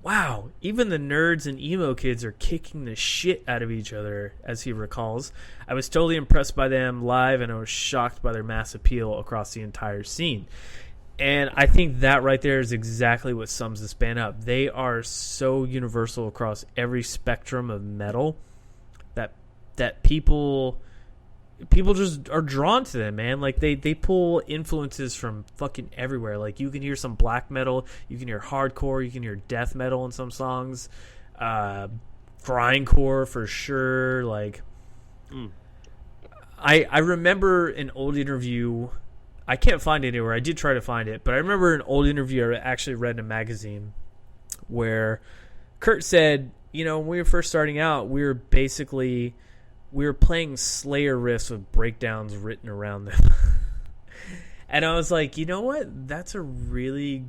wow, even the nerds and emo kids are kicking the shit out of each other, as he recalls. I was totally impressed by them live, and I was shocked by their mass appeal across the entire scene. And I think that right there is exactly what sums this band up. They are so universal across every spectrum of metal that people just are drawn to them, man. Like, they pull influences from fucking everywhere. Like, you can hear some black metal, you can hear hardcore, you can hear death metal in some songs, grindcore for sure. Like, I remember an old interview. I can't find it anywhere. I did try to find it, but I remember an old interview I actually read in a magazine where Kurt said, you know, when we were first starting out, we were playing Slayer riffs with breakdowns written around them. And I was like, you know what? That's a really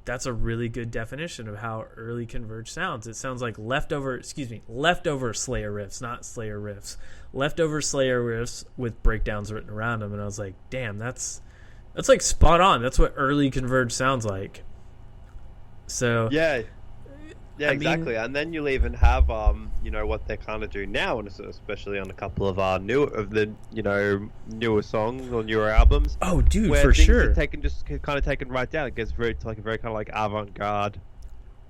good definition of how early Converge sounds. It sounds like leftover Slayer riffs, not Slayer riffs. Leftover Slayer riffs with breakdowns written around them. And I was like, damn, that's like spot on. That's what early Converge sounds like. So yeah, exactly. And then you'll even have you know, what they kind of do now, and especially on a couple of newer songs or newer albums. Oh, dude, where for things sure. are taken right down. It gets very like a very kind of like avant-garde,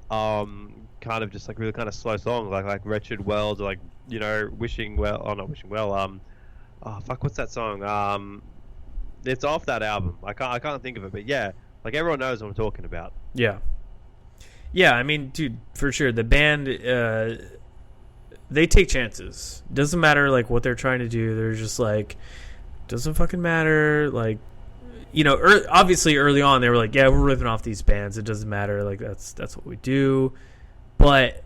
kind of just like really kind of slow songs, like Wretched World, or like, you know, Wishing Well. Oh, not Wishing Well. Oh fuck, what's that song? It's off that album. I can't think of it, but yeah, like everyone knows what I'm talking about. Yeah, I mean, dude, for sure. The band, they take chances. Doesn't matter, like, what they're trying to do. They're just like, doesn't fucking matter. Like, you know, obviously early on they were like, yeah, we're ripping off these bands. It doesn't matter. Like, that's what we do. But,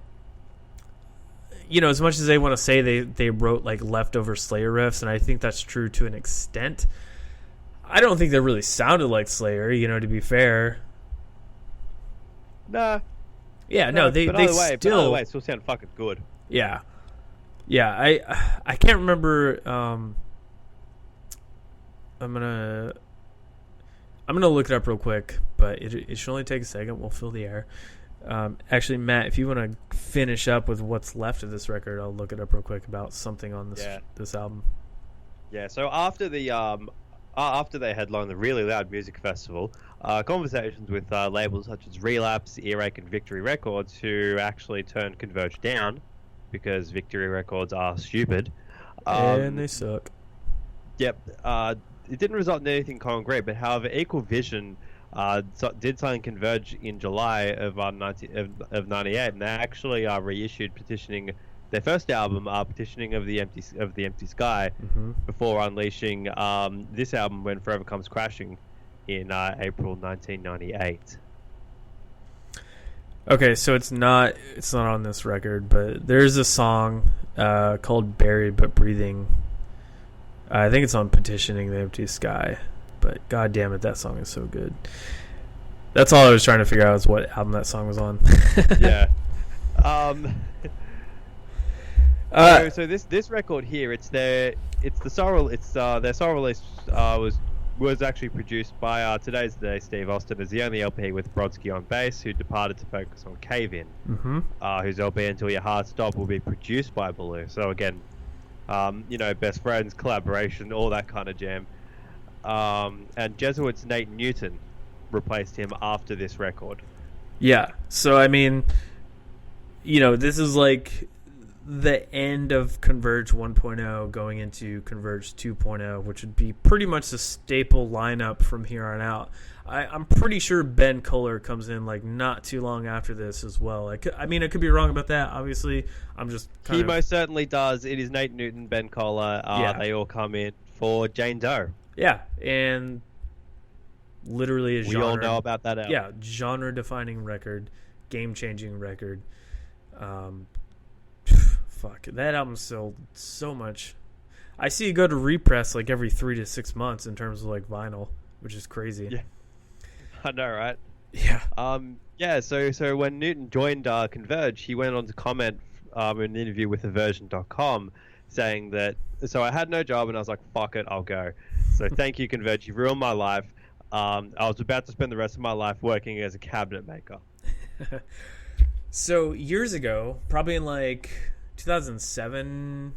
you know, as much as they want to say they wrote, like, leftover Slayer riffs, and I think that's true to an extent, I don't think they really sounded like Slayer, you know, to be fair. Nah. Yeah, no, they still sound fucking good. Yeah. I can't remember. I'm gonna look it up real quick, but it should only take a second. We'll fill the air. Actually, Matt, if you want to finish up with what's left of this record, I'll look it up real quick about something on this album. Yeah. So after they headlined the Really Loud Music Festival, conversations with labels such as Relapse, Earache, and Victory Records, who actually turned Converge down because Victory Records are stupid. And they suck. Yep. It didn't result in anything concrete, but however, Equal Vision did sign Converge in July of 98, and they actually reissued petitioning their first album, petitioning of the empty sky, before unleashing this album, When Forever Comes Crashing, in April 1998. Okay, so it's not on this record, but there's a song called "Buried But Breathing." I think it's on "Petitioning the Empty Sky," but god damn it, that song is so good. That's all I was trying to figure out, is what album that song was on. Yeah. So this record here, their sole release was actually produced by Today's Day Steve Austin as the only LP with Brodsky on bass, who departed to focus on Cave In, whose LP Until Your Heart Stop will be produced by Baloo. So again, best friends, collaboration, all that kind of jam. And Jesuit's Nate Newton replaced him after this record. Yeah, so I mean, this is like the end of Converge 1.0 going into Converge 2.0, which would be pretty much the staple lineup from here on out. I'm pretty sure Ben Kohler comes in like not too long after this as well. I could be wrong about that. Obviously, I'm just he most certainly does. It is Nate Newton, Ben Kohler. They all come in for Jane Doe. Yeah, and literally a genre. We all know about that album. Yeah, genre-defining record, game-changing record. Fuck, that album sold so much. I see it go to repress like every 3 to 6 months in terms of like vinyl, which is crazy. Yeah, I know, right? Yeah. So when Newton joined Converge, he went on to comment in an interview with Aversion.com saying that, so I had no job and I was like, fuck it, I'll go. So thank you, Converge, you've ruined my life. I was about to spend the rest of my life working as a cabinet maker. So years ago, probably in like 2007,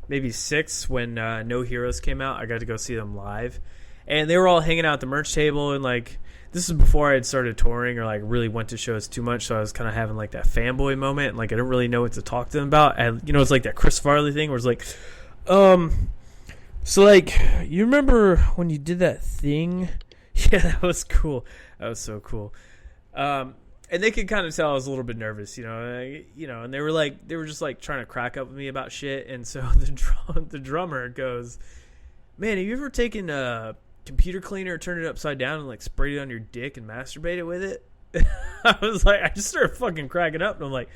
maybe 6, when No Heroes came out, I got to go see them live, and they were all hanging out at the merch table, and like this is before I had started touring or like really went to shows too much, so I was kind of having like that fanboy moment, and like I didn't really know what to talk to them about, and it's like that Chris Farley thing where it's like, so like, you remember when you did that thing? Yeah, that was cool. That was so cool. And they could kind of tell I was a little bit nervous, and they were just like trying to crack up with me about shit. And so the drummer goes, "Man, have you ever taken a computer cleaner, turned it upside down, and like sprayed it on your dick and masturbated with it?" I was like, I just started fucking cracking up, and I'm like,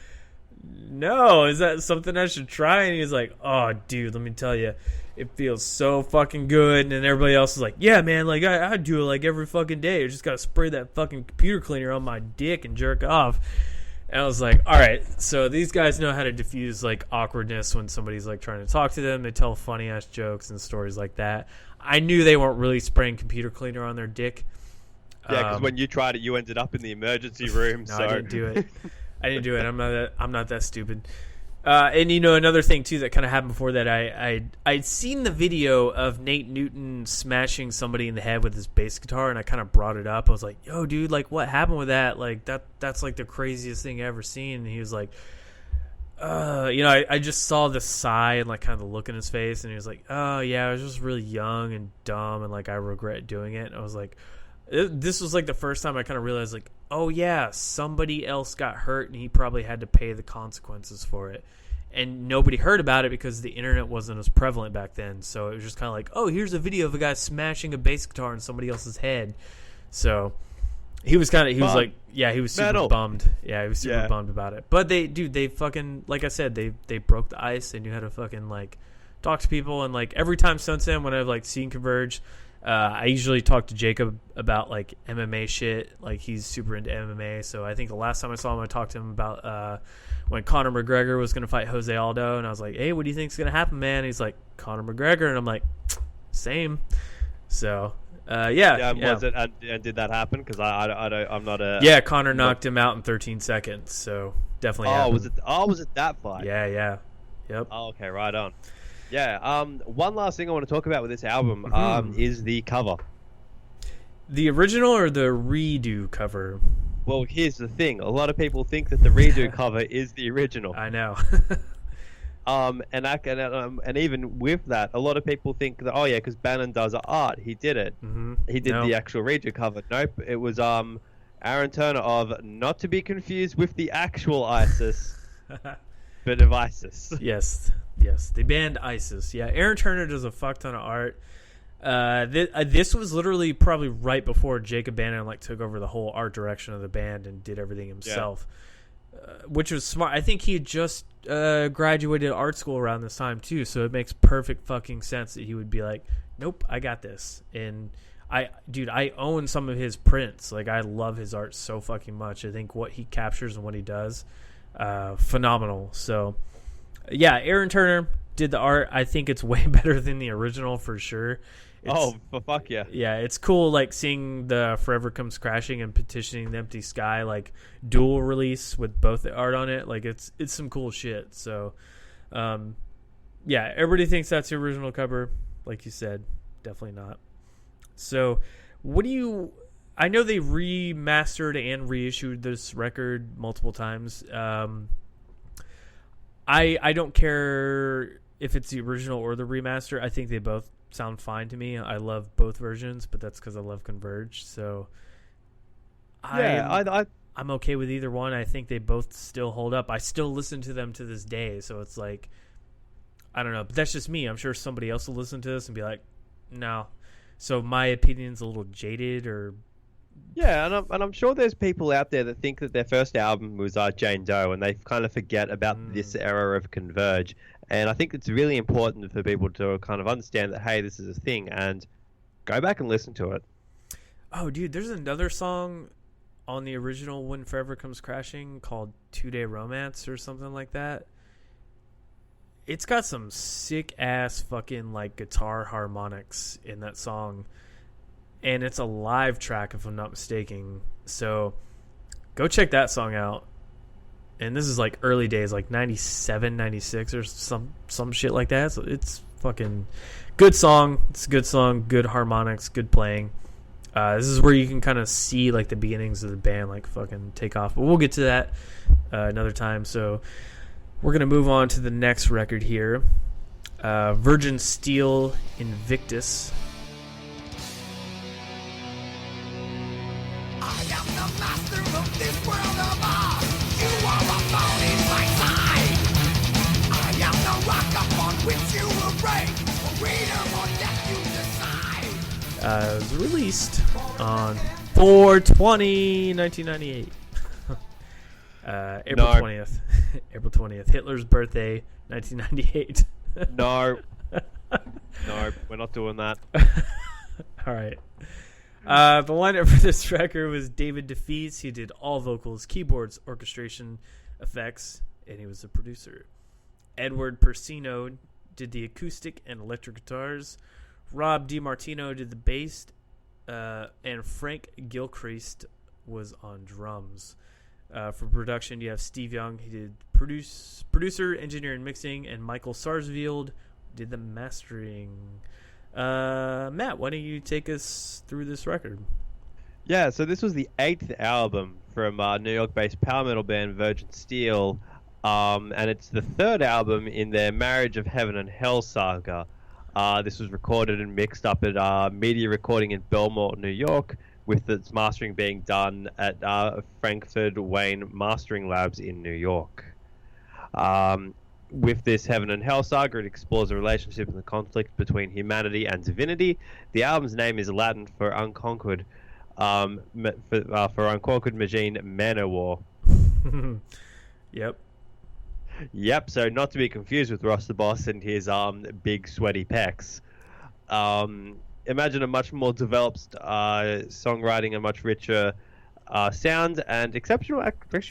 "No, is that something I should try?" And he's like, "Oh, dude, let me tell you, it feels so fucking good." And everybody else is like, "Yeah, man, like I do it like every fucking day. I just gotta spray that fucking computer cleaner on my dick and jerk off." And I was like, all right, so these guys know how to diffuse like awkwardness when somebody's like trying to talk to them. They tell funny ass jokes and stories like that. I knew they weren't really spraying computer cleaner on their dick. Yeah, because when you tried it, you ended up in the emergency room. No, I didn't do it. I'm not that stupid. And another thing too that kind of happened before that, I'd seen the video of Nate Newton smashing somebody in the head with his bass guitar, and I kind of brought it up. I was like, "Yo, dude, like what happened with that? Like that's like the craziest thing I ever seen." And he was like, I just saw the sigh and like kind of the look in his face, and he was like, "Oh yeah, I was just really young and dumb, and like I regret doing it." And I was like, this was like the first time I kind of realized like, oh yeah, somebody else got hurt and he probably had to pay the consequences for it. And nobody heard about it because the internet wasn't as prevalent back then. So it was just kind of like, oh, here's a video of a guy smashing a bass guitar in somebody else's head. So he was super bummed. Yeah, he was super bummed about it. But they fucking, like I said, they broke the ice. They knew how to fucking like talk to people. And like every time since then when I've like seen Converge, I usually talk to Jacob about like MMA shit. Like he's super into MMA. So I think the last time I saw him, I talked to him about when Conor McGregor was going to fight Jose Aldo. And I was like, "Hey, what do you think's going to happen, man?" And he's like, "Conor McGregor." And I'm like, same. So Was it? And did that happen? Because I'm not a. Yeah, Connor knocked him out in 13 seconds, so definitely. Happened. Was it that fight? Yeah. Yep. Oh, okay, right on. Yeah. One last thing I want to talk about with this album is the cover. The original or the redo cover? Well, here's the thing. A lot of people think that the redo cover is the original. I know. And even with that, a lot of people think that because Bannon does art, he did it. Mm-hmm. He did the actual redo cover. Nope, it was Aaron Turner of, not to be confused with the actual ISIS, but of ISIS. Yes, the band ISIS. Yeah, Aaron Turner does a fuck ton of art. This was literally probably right before Jacob Bannon took over the whole art direction of the band and did everything himself, which was smart. I think he had just graduated art school around this time too, so it makes perfect fucking sense that he would be like, "Nope, I got this." And I own some of his prints. I love his art so fucking much. I think what he captures and what he does, phenomenal. So, yeah, Aaron Turner did the art. I think it's way better than the original for sure. Fuck yeah. Yeah, it's cool seeing the Forever Comes Crashing and Petitioning the Empty Sky dual release with both the art on it. It's some cool shit. So everybody thinks that's the original cover. Like you said, definitely not. So I know they remastered and reissued this record multiple times. I don't care if it's the original or the remaster. I think they both sound fine to me. I love both versions, but that's because I love Converge. So I'm okay with either one. I think they both still hold up. I still listen to them to this day. So it's I don't know, but that's just me. I'm sure somebody else will listen to this and be like, no. So my opinion's a little jaded or. Yeah, and I'm sure there's people out there that think that their first album was Jane Doe, and they kind of forget about this era of Converge. And I think it's really important for people to kind of understand that, hey, this is a thing, and go back and listen to it. Oh, dude, there's another song on the original When Forever Comes Crashing called 2-Day Romance or something like that. It's got some sick-ass fucking guitar harmonics in that song. And it's a live track, if I'm not mistaken. So go check that song out. And this is early days, 97, 96 or some shit like that. So it's fucking good song. It's a good song, good harmonics, good playing. This is where you can kind of see the beginnings of the band fucking take off. But we'll get to that another time. So we're going to move on to the next record here. Virgin Steel Invictus. I am the master of this world of ours. You are a thorn in my side. I am the rock upon which you will break. For freedom or death you decide. It was released on 4/20, 1998. April 20th. April 20th. Hitler's birthday, 1998. No, we're not doing that. All right. The lineup for this record was David DeFees. He did all vocals, keyboards, orchestration, effects, and he was the producer. Edward Persino did the acoustic and electric guitars. Rob DiMartino did the bass, and Frank Gilchrist was on drums. For production, you have Steve Young. He did producer, engineer, and mixing, and Michael Sarsfield did the mastering. Matt, why don't you take us through this record? Yeah, so this was the 8th album from New York-based power metal band Virgin Steel, and it's the 3rd album in their Marriage of Heaven and Hell saga. This was recorded and mixed up at Media Recording in Belmont, New York, with its mastering being done at Frankfurt Wayne Mastering Labs in New York. With this Heaven and Hell saga, it explores the relationship and the conflict between humanity and divinity. The album's name is Latin for unconquered, machine Manowar. Yep. So not to be confused with Ross the Boss and his big sweaty pecs. Imagine a much more developed songwriting, a much richer sound, and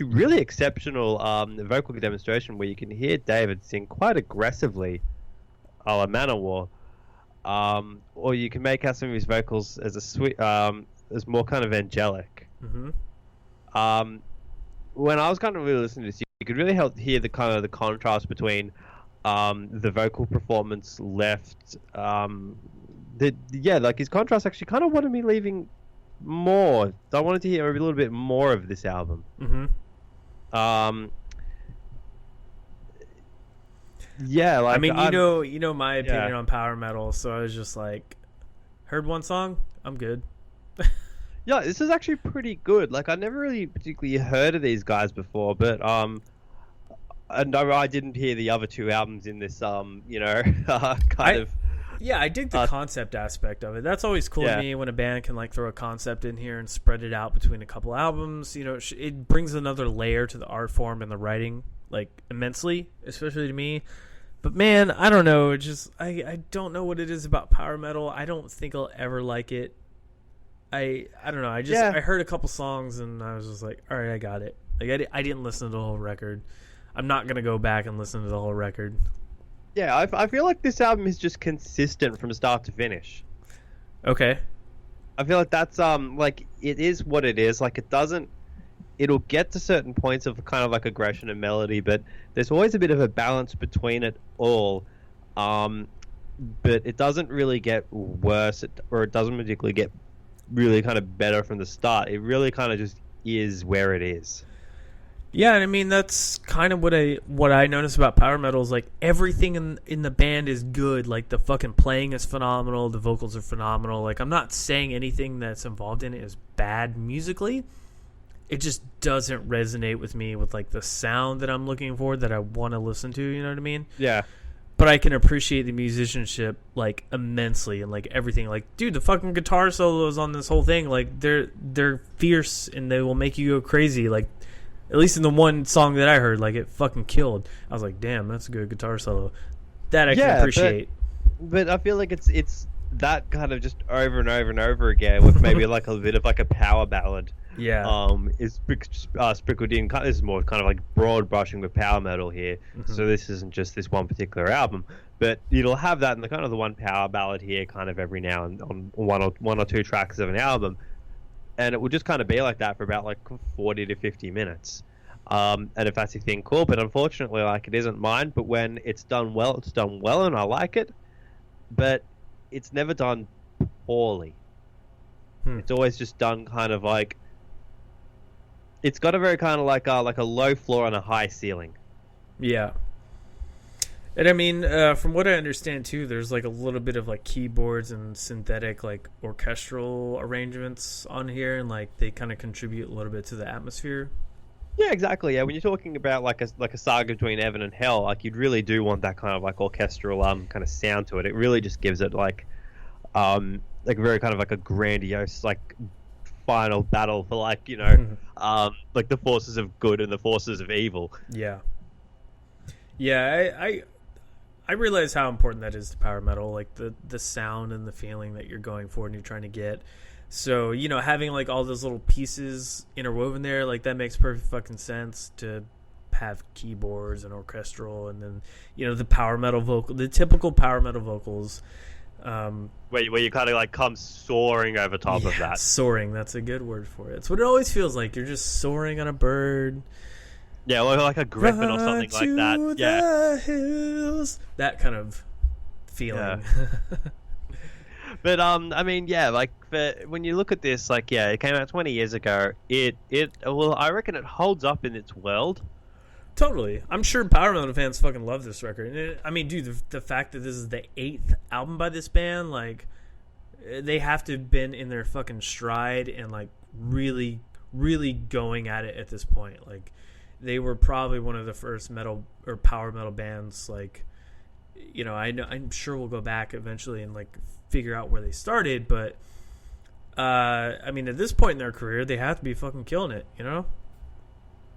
really exceptional vocal demonstration where you can hear David sing quite aggressively a la Manowar. or you can make out some of his vocals as as more kind of angelic. Mm-hmm. When I was kind of really listening to this, you could really hear the kind of the contrast between the vocal performance left. Like his contrast actually kind of wanted me leaving more. So I wanted to hear a little bit more of this album. Mm-hmm. Yeah, like I mean, you know my opinion on power metal, so I was just like, heard one song, I'm good. Yeah, this is actually pretty good. Like, I never really particularly heard of these guys before, but and I didn't hear the other two albums in this Yeah, I dig the concept aspect of it. That's always cool to me when a band can like throw a concept in here and spread it out between a couple albums. You know, it brings another layer to the art form and the writing, like immensely, especially to me. But man, I don't know. It just I don't know what it is about power metal. I don't think I'll ever like it. I don't know. I heard a couple songs and I was just like, all right, I got it. Like I didn't listen to the whole record. I'm not gonna go back and listen to the whole record. Yeah, I feel like this album is just consistent from start to finish. Okay. I feel like that's like it is what it is. Like it'll get to certain points of kind of like aggression and melody, but there's always a bit of a balance between it all. But it doesn't really get worse, or it doesn't particularly get really kind of better from the start. It really kind of just is where it is. Yeah, and I mean that's kind of what I notice about power metal is like everything in the band is good. Like the fucking playing is phenomenal, the vocals are phenomenal. Like I'm not saying anything that's involved in it is bad musically. It just doesn't resonate with me with like the sound that I'm looking for that I want to listen to, you know what I mean? Yeah. But I can appreciate the musicianship like immensely and like everything. Like, dude, the fucking guitar solos on this whole thing, like they're fierce and they will make you go crazy. Like at least in the one song that I heard, like it fucking killed. I was like, damn, that's a good guitar solo. That I can appreciate. But I feel like it's that kind of just over and over and over again with maybe like a bit of like a power ballad. Yeah. Is sprinkled in. This is more kind of like broad brushing with power metal here. Mm-hmm. So this isn't just this one particular album, but it'll have that in the kind of the one power ballad here, kind of every now and on one or two tracks of an album, and it will just kind of be like that for about like 40 to 50 minutes. And if that's your thing, cool. But unfortunately, like it isn't mine. But when it's done well, and I like it. But it's never done poorly. It's always just done kind of like. It's got a very kind of like a low floor and a high ceiling. Yeah. And I mean, from what I understand too, there's like a little bit of like keyboards and synthetic like orchestral arrangements on here, and like they kind of contribute a little bit to the atmosphere. Yeah, exactly. Yeah, when you're talking about like a saga between heaven and hell, like you'd really do want that kind of like orchestral kind of sound to it. It really just gives it like very kind of like a grandiose like final battle for like like the forces of good and the forces of evil. Yeah. I realize how important that is to power metal, like the sound and the feeling that you're going for and you're trying to get. So, having like all those little pieces interwoven there, like that makes perfect fucking sense to have keyboards and orchestral, and then, the power metal vocal, the typical power metal vocals. Where you kind of like come soaring over top of that. Soaring, that's a good word for it. It's what it always feels like. You're just soaring on a bird. Yeah, or like a griffin or something like that. Yeah. Hills. That kind of feeling. Yeah. But I mean, yeah, like when you look at this, like, yeah, it came out 20 years ago. I reckon it holds up in its world. Totally. I'm sure power metal fans fucking love this record. I mean, dude, the fact that this is the 8th album by this band, like, they have to have been in their fucking stride and like really, really going at it at this point. Like, they were probably one of the first metal or power metal bands. Like, I'm sure we'll go back eventually and like figure out where they started, but I mean, at this point in their career, they have to be fucking killing it,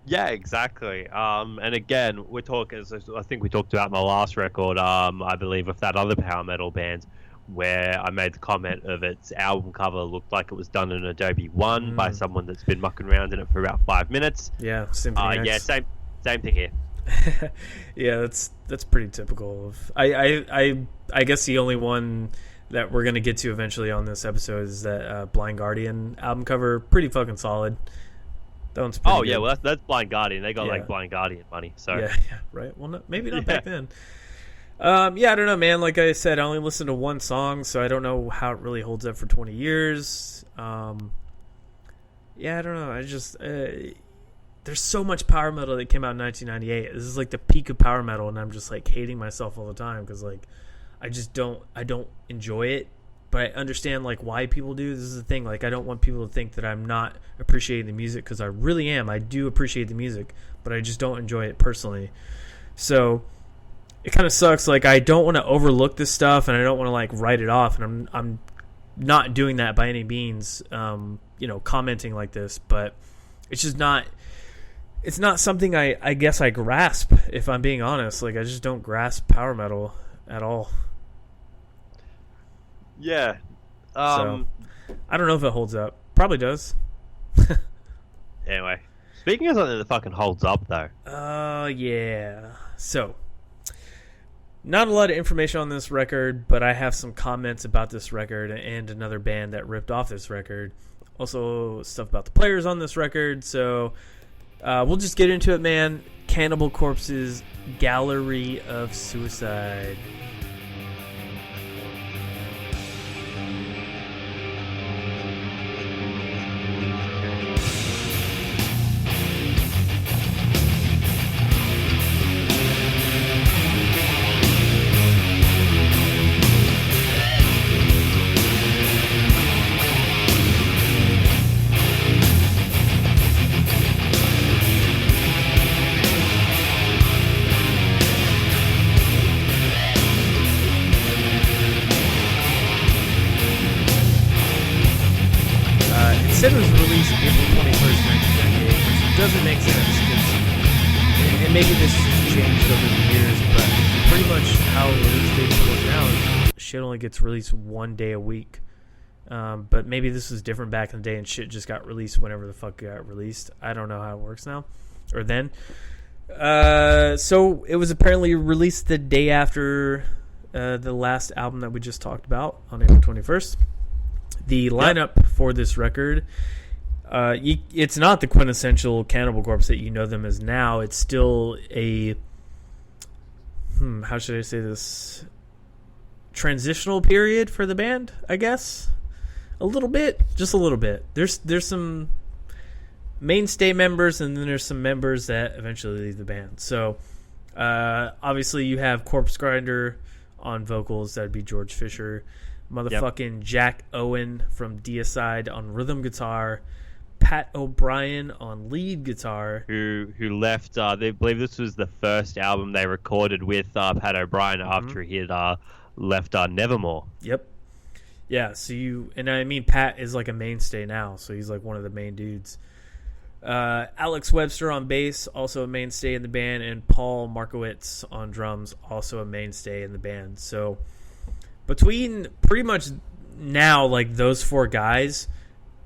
Yeah, exactly. And again, we're talking. I think we talked about my last record. I believe with that other power metal band, where I made the comment of its album cover looked like it was done in Adobe One by someone that's been mucking around in it for about 5 minutes. Yeah, Symphony X. Yeah, same thing here. Yeah, that's pretty typical of. I guess the only one that we're gonna get to eventually on this episode is that Blind Guardian album cover. Pretty fucking solid. That one's pretty good. Yeah, well that's Blind Guardian. They got like Blind Guardian money. So yeah, right. Well, maybe not back then. I don't know, man. Like I said, I only listened to one song, so I don't know how it really holds up for 20 years. I don't know. I just there's so much power metal that came out in 1998. This is like the peak of power metal, and I'm just like hating myself all the time because like I don't enjoy it. But I understand like why people do. This is the thing. Like I don't want people to think that I'm not appreciating the music because I really am. I do appreciate the music, but I just don't enjoy it personally. So it kind of sucks. Like I don't want to overlook this stuff, and I don't want to like write it off. And I'm not doing that by any means. Commenting like this, but it's just not. It's not something I guess I grasp. If I'm being honest, like I just don't grasp power metal at all. Yeah. So, I don't know if it holds up. Probably does. Anyway, speaking of something that fucking holds up, though. Yeah. So, not a lot of information on this record, but I have some comments about this record and another band that ripped off this record. Also, stuff about the players on this record. So, we'll just get into it, man. Cannibal Corpse's Gallery of Suicide. It said it was released April 21st, 1998, which doesn't make sense and maybe this has changed over the years, but pretty much how release dates work now is shit only gets released one day a week. But maybe this was different back in the day and shit just got released whenever the fuck it got released. I don't know how it works now or then. So it was apparently released the day after the last album that we just talked about on April 21st. The lineup for this record, it's not the quintessential Cannibal Corpse that you know them as now. It's still a, how should I say this? Transitional period for the band, I guess. A little bit, just a little bit. There's some mainstay members, and then there's some members that eventually leave the band. So, obviously you have Corpsegrinder on vocals. That'd be George Fisher. Motherfucking Jack Owen from Deicide on rhythm guitar, Pat O'Brien on lead guitar, who left. They believe this was the first album they recorded with Pat O'Brien after he had left Nevermore. Yep. Yeah. So Pat is like a mainstay now, so he's like one of the main dudes. Alex Webster on bass, also a mainstay in the band, and Paul Markowitz on drums, also a mainstay in the band. So between pretty much now, like those four guys,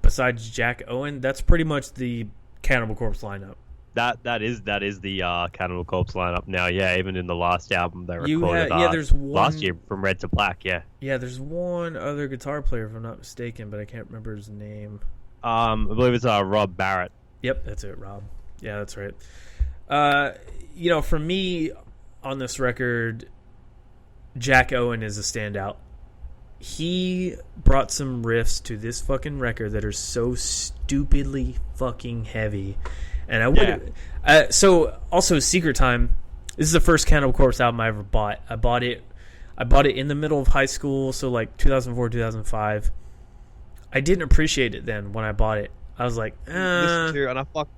besides Jack Owen, that's pretty much the Cannibal Corpse lineup. That is the Cannibal Corpse lineup now. Yeah, even in the last album they recorded. There's one last year, From Red to Black. Yeah. Yeah, there's one other guitar player, if I'm not mistaken, but I can't remember his name. I believe it's Rob Barrett. Yep, that's it, Rob. Yeah, that's right. For me on this record, Jack Owen is a standout. He brought some riffs to this fucking record that are so stupidly fucking heavy. And I would so also Secret Time, this is the first Cannibal Corpse album I ever bought. I bought it in the middle of high school, so like 2004, 2005. I didn't appreciate it then when I bought it. I was like, Listen to, and I fuck.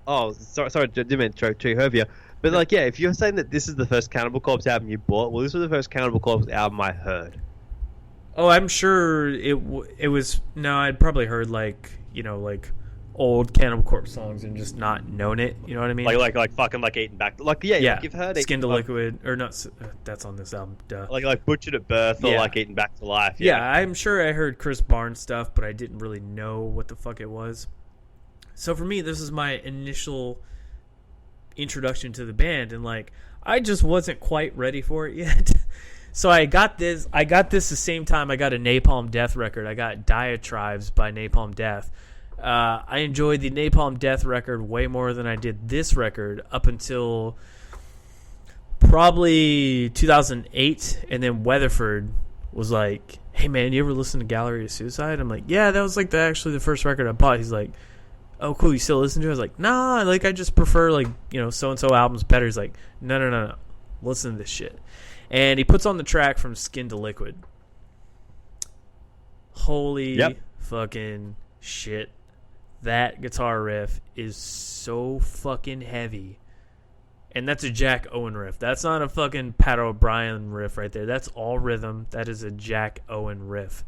Oh, sorry, didn't mean to choke over you. But like, yeah, if you're saying that this is the first Cannibal Corpse album you bought, well, this was the first Cannibal Corpse album I heard. Oh, I'm sure it was. No, I'd probably heard like old Cannibal Corpse songs and just not known it. You know what I mean? Like fucking like Eaten Back. Like like you've heard Skin to Liquid or not? That's on this album. Duh. Like Butchered at Birth or like Eaten Back to Life. Yeah, I'm sure I heard Chris Barnes stuff, but I didn't really know what the fuck it was. So for me, this is my initial introduction to the band, and like I just wasn't quite ready for it yet. So I got this the same time I got a Napalm Death record. I got Diatribes by Napalm Death. I enjoyed the Napalm Death record way more than I did this record up until probably 2008, and then Weatherford was like, hey man, you ever listen to Gallery of Suicide? I'm like, yeah, that was like actually the first record I bought. He's like, oh cool, you still listen to it? I was like, nah, like I just prefer like, you know, so and so albums better. He's like, no, listen to this shit. And he puts on the track from Skin to Liquid. Holy fucking shit. That guitar riff is so fucking heavy. And that's a Jack Owen riff. That's not a fucking Pat O'Brien riff right there. That's all rhythm. That is a Jack Owen riff.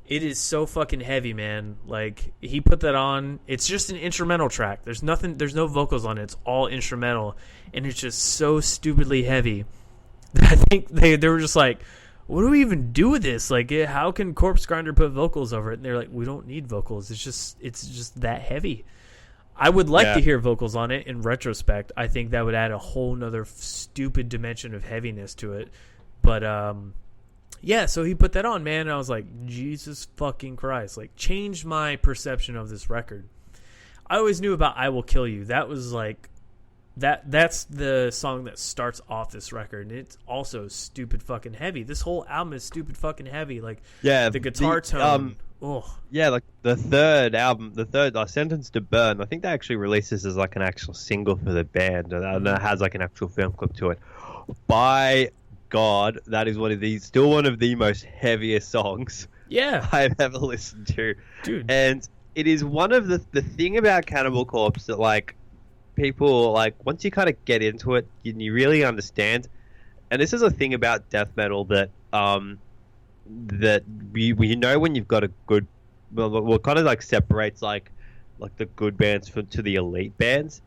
It is so fucking heavy, man. Like, he put that on. It's just an instrumental track. There's no vocals on it. It's all instrumental. And it's just so stupidly heavy. I think they were just like, what do we even do with this? Like, how can Corpsegrinder put vocals over it? And they're like, we don't need vocals. It's just that heavy. I would like to hear vocals on it in retrospect. I think that would add a whole nother stupid dimension of heaviness to it. But, yeah, so he put that on, man. And I was like, Jesus fucking Christ. Like, changed my perception of this record. I always knew about I Will Kill You. That was like, that's the song that starts off this record, and it's also stupid fucking heavy. This whole album is stupid fucking heavy. Like, the guitar tone. Yeah, like the third album, Sentence to Burn, I think they actually released this as like an actual single for the band, and it has like an actual film clip to it. By God, that is still one of the most heaviest songs I've ever listened to. Dude. And it is one of the thing about Cannibal Corpse that like people like once you kind of get into it, you really understand. And this is a thing about death metal that that we know when you've got a good, what kind of like separates like the good bands to the elite bands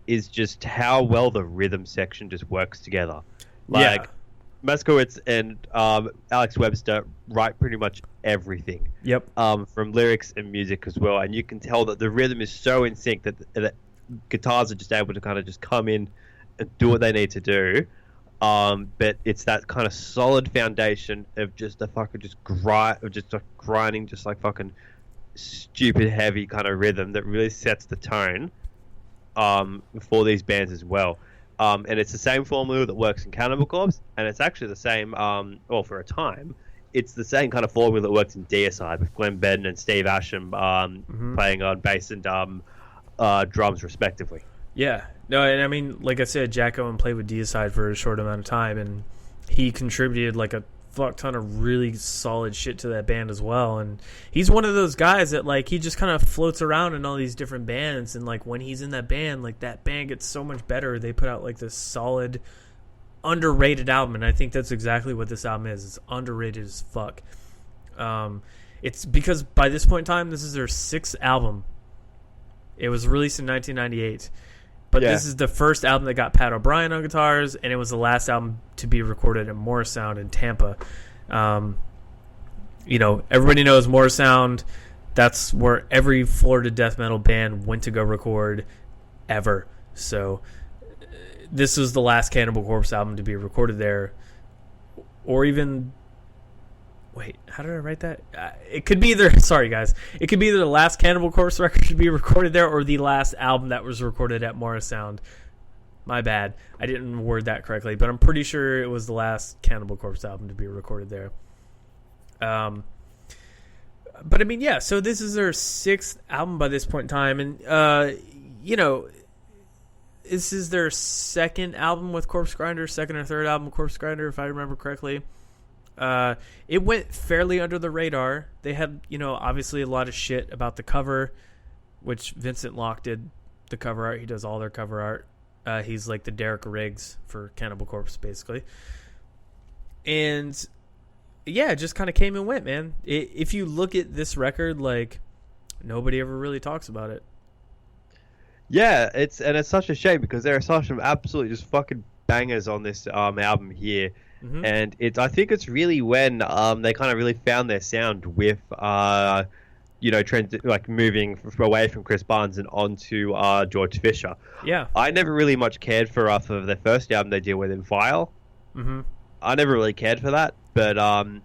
is just how well the rhythm section just works together. Like Moskowitz and Alex Webster write pretty much everything. From lyrics and music as well, and you can tell that the rhythm is so in sync that guitars are just able to kind of just come in and do what they need to do. But it's that kind of solid foundation of just a fucking grinding, just like fucking stupid heavy kind of rhythm that really sets the tone for these bands as well. And it's the same formula that works in Cannibal Corpse, and it's actually the same, for a time, it's the same kind of formula that works in Deicide with Glenn Benton and Steve Asham playing on bass and drums respectively. Yeah. No, and I mean, like I said, Jack Owen played with Deicide for a short amount of time, and he contributed like a fuck ton of really solid shit to that band as well. And he's one of those guys that like he just kind of floats around in all these different bands, and like when he's in that band, like that band gets so much better. They put out like this solid, underrated album, and I think that's exactly what this album is. It's underrated as fuck. It's because by this point in time, this is their 6th album. It was released in 1998. But this is the first album that got Pat O'Brien on guitars, and it was the last album to be recorded at Morrisound in Tampa. Everybody knows Morrisound. That's where every Florida death metal band went to go record ever. So this was the last Cannibal Corpse album to be recorded there. Or even... Wait, how did I write that? It could be either... Sorry, guys. It could be either the last Cannibal Corpse record to be recorded there or the last album that was recorded at Morrisound. My bad. I didn't word that correctly, but I'm pretty sure it was the last Cannibal Corpse album to be recorded there. But I mean, yeah, so this is their 6th album by this point in time, and, this is their 2nd album with Corpsegrinder, 2nd or 3rd album with Corpsegrinder, if I remember correctly. It went fairly under the radar. They had, obviously a lot of shit about the cover, which Vincent Locke did the cover art. He does all their cover art. He's like the Derek Riggs for Cannibal Corpse, basically. And yeah, it just kind of came and went, man. If you look at this record, like, nobody ever really talks about it. Yeah, it's such a shame because there are such some absolutely just fucking bangers on this album here. And I think it's really when they kind of really found their sound with moving away from Chris Barnes and onto George Fisher. Yeah, I never really much cared for their first album they did with Vile. I never really cared for that, but a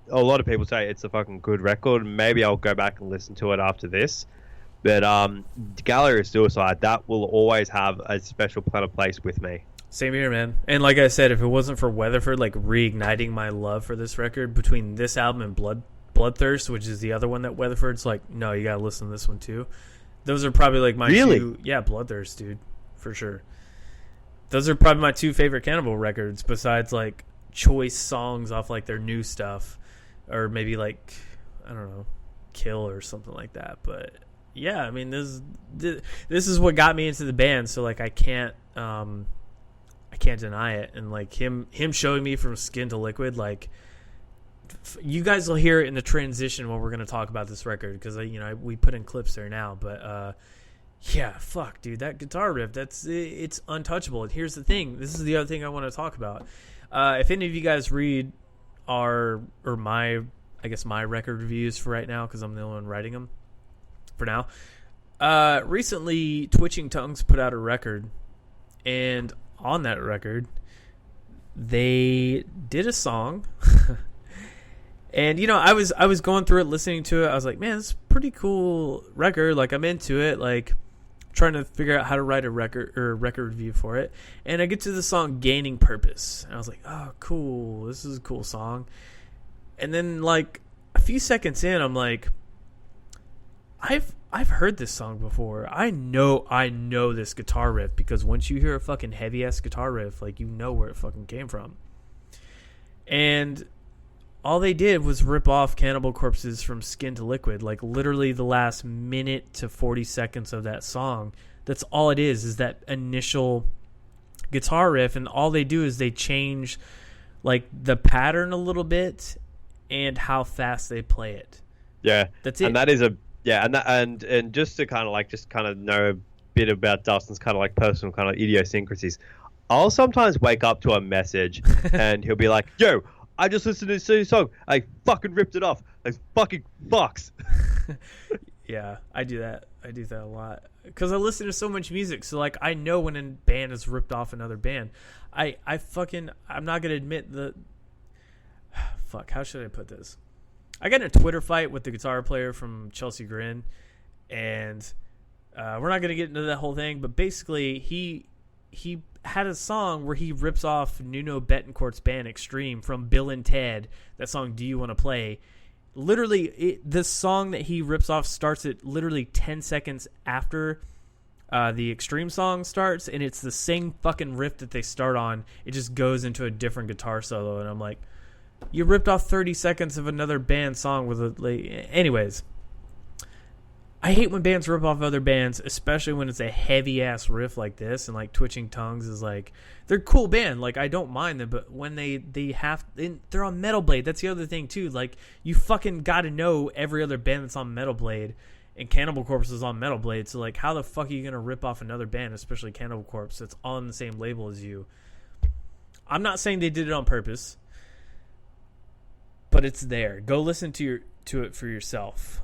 lot of people say it's a fucking good record. Maybe I'll go back and listen to it after this. But Gallery of Suicide, that will always have a special place with me. Same here, man. And like I said, if it wasn't for Weatherford like reigniting my love for this record between this album and Bloodthirst, which is the other one that Weatherford's like, no, you gotta listen to this one too. Those are probably like my two. Yeah, Bloodthirst, dude, for sure. Those are probably my two favorite Cannibal records, besides like choice songs off like their new stuff, or maybe like, I don't know, Kill or something like that. But yeah, I mean, this is what got me into the band, so like I can't deny it. And like him showing me from Skin to Liquid, like you guys will hear it in the transition when we're going to talk about this record, because we put in clips there now. But yeah, fuck, dude, that guitar riff, it's untouchable. And here's the thing, this is the other thing I want to talk about. If any of you guys read my record reviews for right now, because I'm the only one writing them for now. Recently, Twitching Tongues put out a record, and on that record, they did a song. And I was going through it, listening to it. I was like, man, it's a pretty cool record. Like, I'm into it. Like, trying to figure out how to write a record review for it. And I get to the song Gaining Purpose, and I was like, oh, cool. This is a cool song. And then like a few seconds in, I'm like, I've heard this song before. I know this guitar riff, because once you hear a fucking heavy ass guitar riff, like, you know where it fucking came from. And all they did was rip off Cannibal Corpse's From Skin to Liquid, like literally the last minute to 40 seconds of that song. That's all it is that initial guitar riff, and all they do is they change like the pattern a little bit and how fast they play it. Yeah, that's it. And that is and just to kind of know a bit about Dustin's kind of like personal kind of idiosyncrasies. I'll sometimes wake up to a message and he'll be like, "Yo, I just listened to this song. I fucking ripped it off. I fucking fucks." Yeah, I do that. I do that a lot because I listen to so much music. So like, I know when a band has ripped off another band. I'm not gonna admit the. Fuck, how should I put this? I got in a Twitter fight with the guitar player from Chelsea Grin, and we're not gonna get into that whole thing. But basically, he had a song where he rips off Nuno Betancourt's band Extreme from Bill and Ted. That song, Do You Want to Play? Literally, the song that he rips off starts at literally 10 seconds after the Extreme song starts, and it's the same fucking riff that they start on. It just goes into a different guitar solo, and I'm like, you ripped off 30 seconds of another band song with a... Like, anyways, I hate when bands rip off other bands, especially when it's a heavy-ass riff like this, and like Twitching Tongues is like... They're a cool band, like I don't mind them, but when they're on Metal Blade, that's the other thing too. Like, you fucking gotta know every other band that's on Metal Blade, and Cannibal Corpse is on Metal Blade, so like, how the fuck are you gonna rip off another band, especially Cannibal Corpse, that's on the same label as you? I'm not saying they did it on purpose, but it's there. Go listen to it for yourself.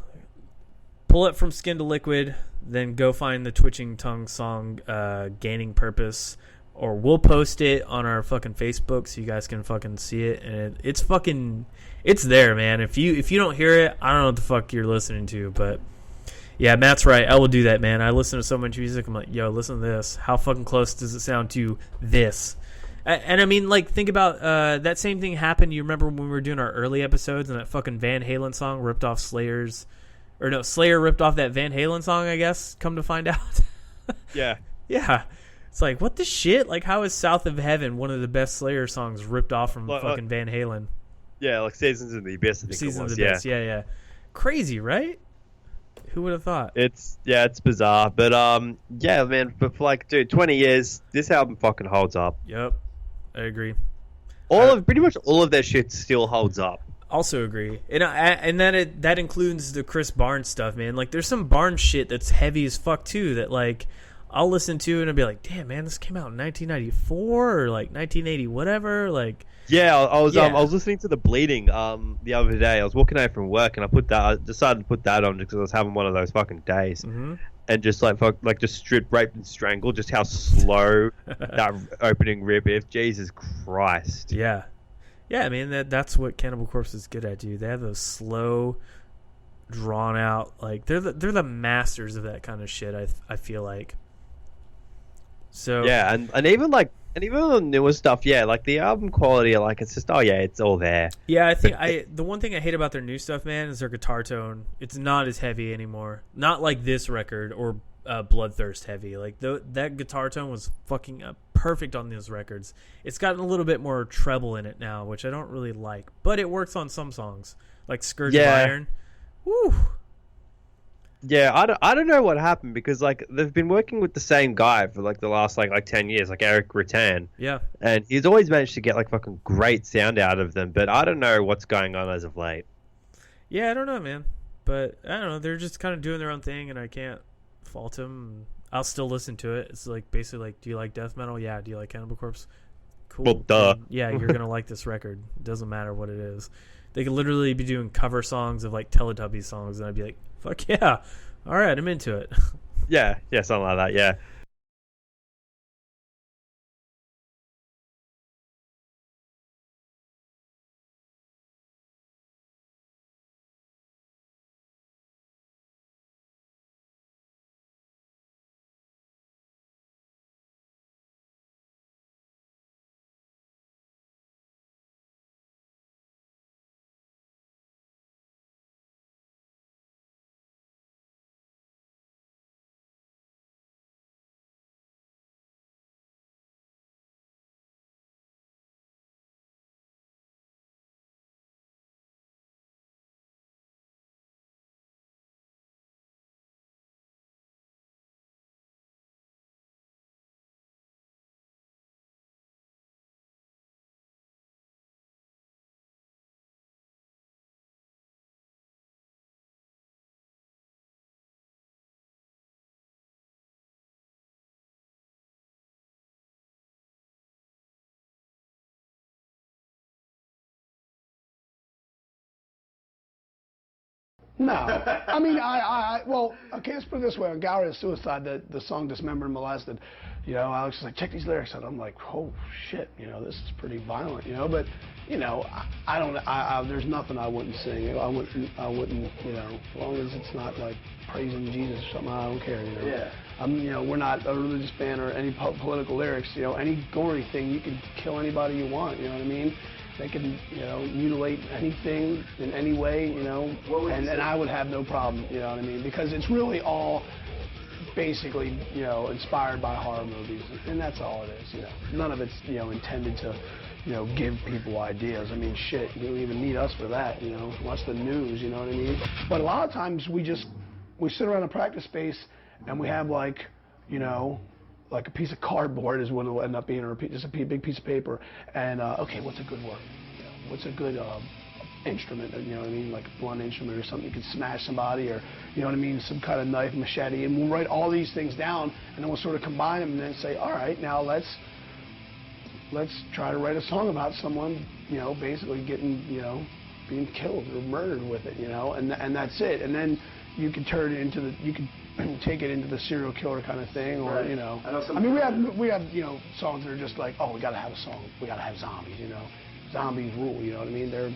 Pull it from Skin to Liquid, then go find the Twitching Tongue song, Gaining Purpose, or we'll post it on our fucking Facebook so you guys can fucking see it. And it's there, man. If you don't hear it, I don't know what the fuck you're listening to, but yeah, Matt's right. I will do that, man. I listen to so much music. I'm like, yo, listen to this. How fucking close does it sound to this? And I mean, like, think about that same thing happened. You remember when we were doing our early episodes and that fucking Van Halen song ripped off Slayer ripped off that Van Halen song, I guess, come to find out. Yeah. Yeah. It's like, what the shit? Like, how is South of Heaven one of the best Slayer songs ripped off from fucking Van Halen? Yeah, like Seasons in the Abyss, I think Seasons it was. of the Abyss, yeah. Crazy, right? Who would have thought? It's bizarre. But, yeah, man, but for like, dude, 20 years, this album fucking holds up. Yep. I agree. Pretty much all of their shit still holds up. Also agree, and that includes the Chris Barnes stuff, man. Like, there's some Barnes shit that's heavy as fuck too. That like I'll listen to and I'll be like, damn, man, this came out in 1994 or like 1980, whatever. Like, yeah, I was listening to The Bleeding the other day. I was walking home from work and I decided to put that on because I was having one of those fucking days. Mm-hmm. And just just strip, rape, and strangle. Just how slow that opening riff is. Jesus Christ. Yeah, Yeah, I mean that's what Cannibal Corpse is good at, dude. They have those slow, drawn out, like they're the masters of that kind of shit. I feel like. So yeah, and even the newer stuff, yeah, like the album quality, like it's just it's all there. Yeah, I think the one thing I hate about their new stuff, man, is their guitar tone. It's not as heavy anymore. Not like this record or Bloodthirst heavy. Like that guitar tone was fucking perfect on those records. It's gotten a little bit more treble in it now, which I don't really like, but it works on some songs, like Scourge of Iron. Woo. Yeah, I don't know what happened, because like they've been working with the same guy for like the last like 10 years, like Eric Rattan. Yeah. And he's always managed to get like fucking great sound out of them, but I don't know what's going on as of late. Yeah, I don't know, man. But I don't know, they're just kind of doing their own thing, and I can't fault them. I'll still listen to it. It's like basically like, do you like death metal? Yeah. Do you like Cannibal Corpse? Cool. Well, duh. And yeah, you're gonna like this record. It doesn't matter what it is. They could literally be doing cover songs of like Teletubbies songs, and I'd be like, fuck yeah. All right, I'm into it. Yeah, something like that, yeah. No, I mean, well, okay, let's put it this way. On Gallery of Suicide, the song Dismembered and Molested, you know, Alex was like, check these lyrics out. I'm like, oh, shit, you know, this is pretty violent, you know, but, you know, there's nothing I wouldn't sing. I wouldn't, you know, as long as it's not like praising Jesus or something, I don't care, you know. Yeah. You know, we're not a religious band or any political lyrics, you know, any gory thing, you can kill anybody you want, you know what I mean? They can, you know, mutilate anything in any way, you know, and I would have no problem, you know what I mean? Because it's really all basically, you know, inspired by horror movies, and that's all it is, you know. None of it's, you know, intended to, you know, give people ideas. I mean, shit, you don't even need us for that, you know. Watch the news, you know what I mean? But a lot of times we sit around a practice space and we have like, you know, like a piece of cardboard is what it'll end up being, or just a big piece of paper. And okay, what's a good word? You know, what's a good instrument? You know what I mean? Like a blunt instrument or something you can smash somebody, or you know what I mean? Some kind of knife, machete. And we'll write all these things down, and then we'll sort of combine them, and then say, all right, now let's try to write a song about someone, you know, basically getting, you know, being killed or murdered with it, you know, and that's it. And then you can turn it into you can take it into the serial killer kind of thing, or you know. I mean, we have you know, songs that are just like, oh, we gotta have a song, we gotta have zombies, you know. Zombies rule, you know what I mean? They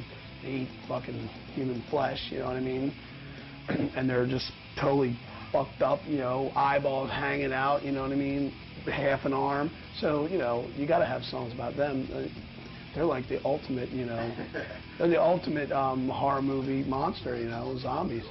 eat fucking human flesh, you know what I mean? And they're just totally fucked up, you know, eyeballs hanging out, you know what I mean? Half an arm. So, you know, you gotta have songs about them. They're like the ultimate, you know, they're the ultimate horror movie monster, you know, zombies.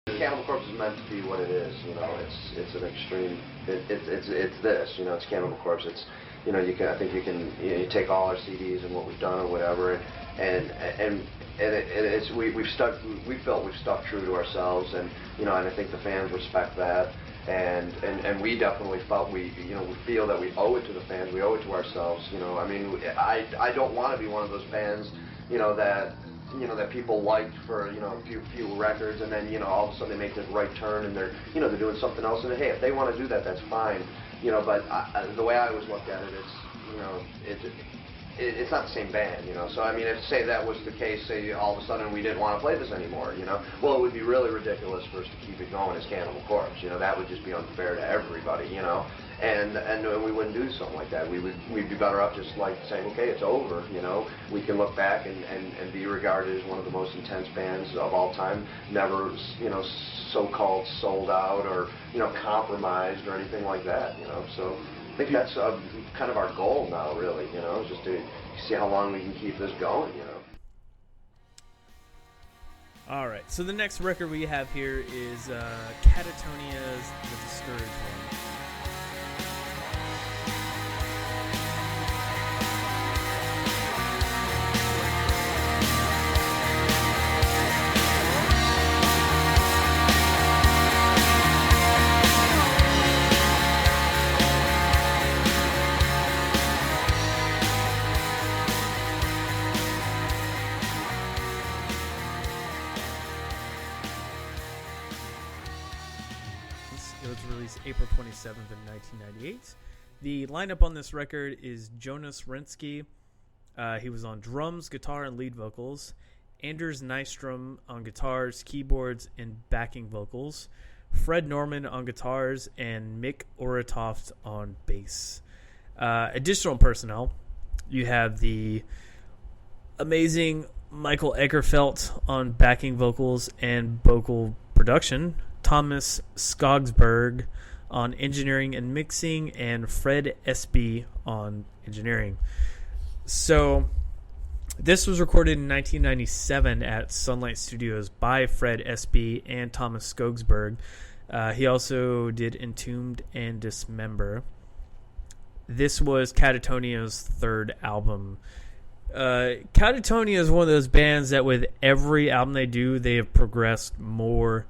Cannibal Corpse is meant to be what it is, you know. It's an extreme. It's this, you know. It's Cannibal Corpse. It's, you know, you take all our CDs and what we've done or whatever, and we felt we've stuck true to ourselves, and you know, and I think the fans respect that, and we definitely felt we feel that we owe it to the fans, we owe it to ourselves, you know. I mean, I don't want to be one of those bands, you know, that that people liked for, a few records, and then, all of a sudden they make this right turn and they're doing something else, and hey, if they want to do that, that's fine, but the way I always looked at it is, it's not the same band, so I mean, if say that was the case, say all of a sudden we didn't want to play this anymore, well, it would be really ridiculous for us to keep it going as Cannibal Corpse, that would just be unfair to everybody, and we wouldn't do something like that. We'd be better off just like saying, okay, it's over, we can look back and be regarded as one of the most intense bands of all time, never, so-called sold out or, compromised or anything like that, so I think that's kind of our goal now, really, just to see how long we can keep this going, All right, so the next record we have here is Katatonia's The Discouraged One. It was released April 27th of 1998. The lineup on this record is Jonas Rensky. He was on drums, guitar, and lead vocals. Anders Nystrom on guitars, keyboards, and backing vocals. Fred Norman on guitars, and Mick Oratoft on bass. Additional personnel, you have the amazing Michael Egerfelt on backing vocals and vocal production, Thomas Skogsberg on engineering and mixing, and Fred Espy on engineering. So this was recorded in 1997 at Sunlight Studios by Fred Espy and Thomas Skogsberg. He also did Entombed and Dismember. This was Katatonia's third album. Katatonia is one of those bands that with every album they do, they have progressed more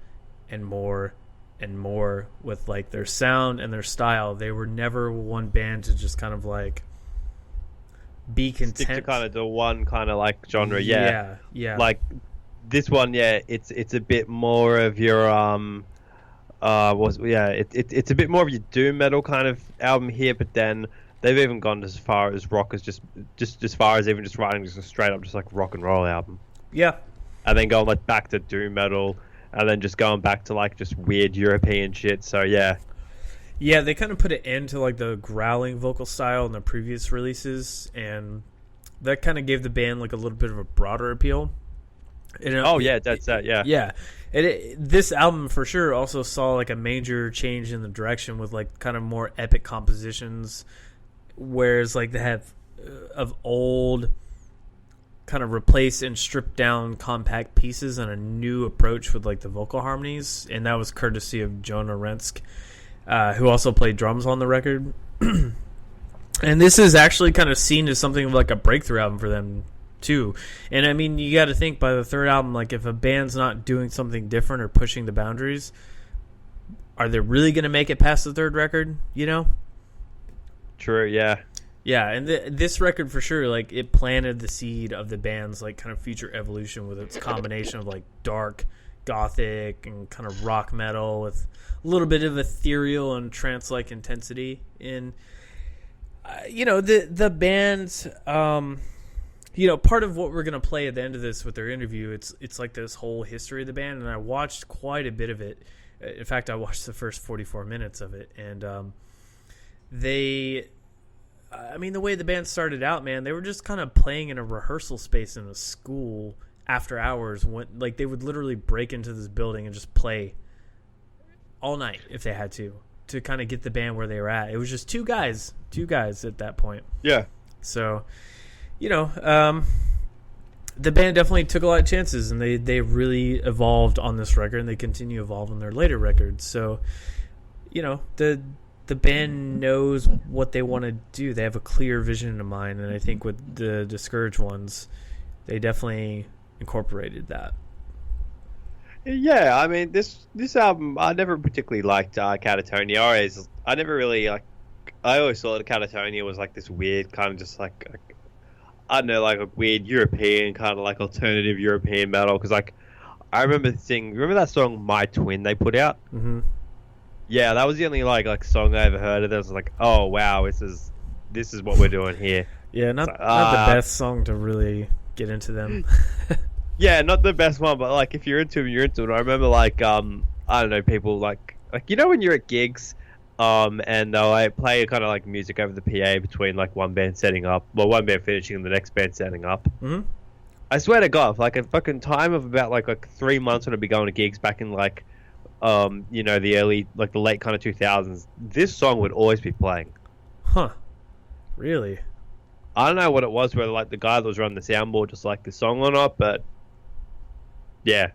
and more and more with like their sound and their style. They were never one band to just kind of like be content. Stick to kind of the one kind of like genre. Yeah. Like this one, it's a bit more of your it's a bit more of your doom metal kind of album here, but then they've even gone as far as rock as just as far as even just writing just a straight up just like rock and roll album. Yeah. And then going like back to doom metal, and then just going back to like just weird European shit. So yeah, they kind of put an end to like the growling vocal style in the previous releases, and that kind of gave the band like a little bit of a broader appeal. That's that. Yeah. This album for sure also saw like a major change in the direction with like kind of more epic compositions, whereas like they have of old kind of replace and strip down compact pieces and a new approach with like the vocal harmonies, and that was courtesy of Jonah Rensk, who also played drums on the record. And this is actually kind of seen as something like a breakthrough album for them too. And I mean, you got to think by the third album, like if a band's not doing something different or pushing the boundaries, are they really going to make it past the third record? True. Yeah, and this record for sure, like it planted the seed of the band's like kind of future evolution with its combination of like dark, gothic, and kind of rock metal with a little bit of ethereal and trance-like intensity. And the band's part of what we're gonna play at the end of this with their interview, it's like this whole history of the band, and I watched quite a bit of it. In fact, I watched the first 44 minutes of it, and the way the band started out, man, they were just kind of playing in a rehearsal space in a school after hours. When like they would literally break into this building and just play all night if they had to kind of get the band where they were at. It was just two guys at that point. Yeah. So, the band definitely took a lot of chances, and they really evolved on this record, and they continue to evolve on their later records. So, the band knows what they want to do. They have a clear vision in mind, and I think with the Discouraged Ones, they definitely incorporated that. Yeah, I mean, this album, I never particularly liked Katatonia. I always thought Katatonia was like this weird kind of just like, I don't know, like a weird European kind of like alternative European metal. Because like I remember that song My Twin they put out. Mm-hmm. Yeah, that was the only like song I ever heard of. That was like, oh wow, this is what we're doing here. Yeah, not like, not the best song to really get into them. Yeah, not the best one, but like if you're into them, you're into it. I remember like I don't know, people like you know when you're at gigs, and they'll like, play kind of like music over the PA between like one band setting up, well one band finishing and the next band setting up. Mm-hmm. I swear to God, like a fucking time of about like 3 months when I'd be going to gigs back in like you know the late kind of 2000s, this song would always be playing. Huh? Really? I don't know what it was, whether like the guy that was running the soundboard just liked the song or not, but yeah,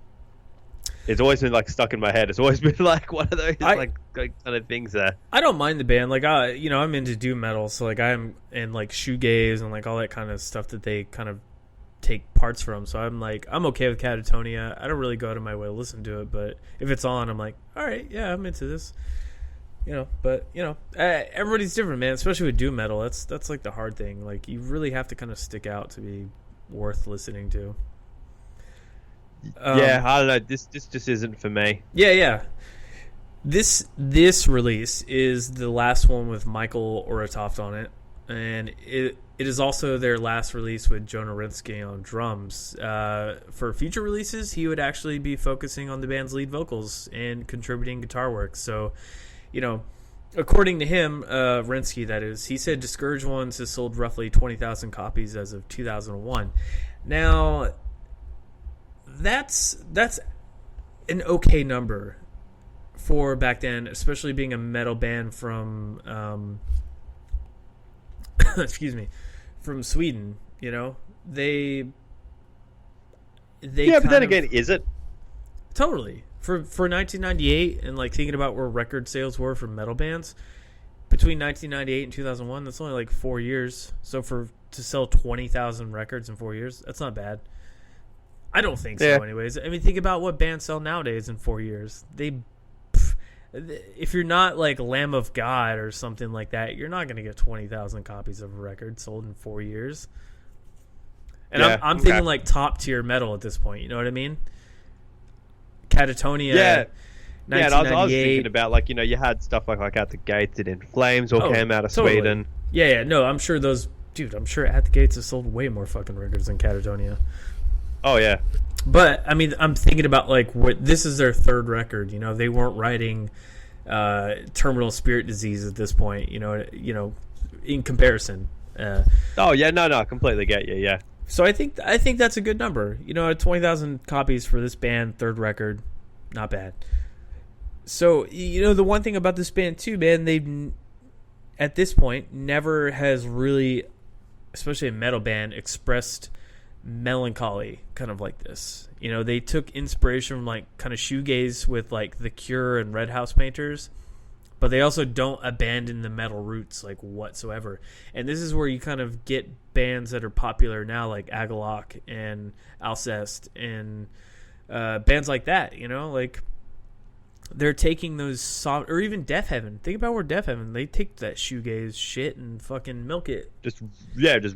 it's always been like stuck in my head. It's always been like one of those like kind of things there. I don't mind the band. Like I'm into doom metal, so like I'm in like shoegaze and like all that kind of stuff that they kind of take parts from. So I'm okay with Katatonia. I don't really go out of my way to listen to it, but if it's on, I'm like, all right, yeah, I'm into this. But everybody's different, man. Especially with doom metal, that's like the hard thing. Like you really have to kind of stick out to be worth listening to. Yeah, I don't know. This just isn't for me. Yeah. This release is the last one with Michael Oratoft on it, and it is also their last release with Jonah Rinsky on drums. For future releases, he would actually be focusing on the band's lead vocals and contributing guitar work. So, according to him, Rinsky, that is, he said Discouraged Ones has sold roughly 20,000 copies as of 2001. Now, that's an okay number for back then, especially being a metal band from excuse me, from Sweden. They yeah, but then again, is it totally for 1998 and like thinking about where record sales were for metal bands between 1998 and 2001? That's only like 4 years. So to sell 20,000 records in 4 years, that's not bad. I don't think so, anyways. I mean, think about what bands sell nowadays in 4 years. If you're not like Lamb of God or something like that, you're not going to get 20,000 copies of a record sold in 4 years. And I'm thinking like top tier metal at this point. You know what I mean? Katatonia. Yeah. Yeah, I was 1998. thinking about like you had stuff like At the Gates and In Flames all came out of Sweden. Yeah. No, I'm sure I'm sure At the Gates has sold way more fucking records than Katatonia. Oh yeah, but I mean, I'm thinking about like this is their third record. They weren't writing Terminal Spirit Disease at this point. In comparison. Oh yeah, no, I completely get you. Yeah. So I think that's a good number. 20,000 copies for this band, third record, not bad. So the one thing about this band too, man, they've at this point never has really, especially a metal band, expressed melancholy kind of like this. They took inspiration from like kind of shoegaze with like The Cure and Red House Painters, but they also don't abandon the metal roots like whatsoever. And this is where you kind of get bands that are popular now like Agalloch and Alcest and bands like that, like they're taking those soft, or even Death Heaven. Think about where Death Heaven, they take that shoegaze shit and fucking milk it. Just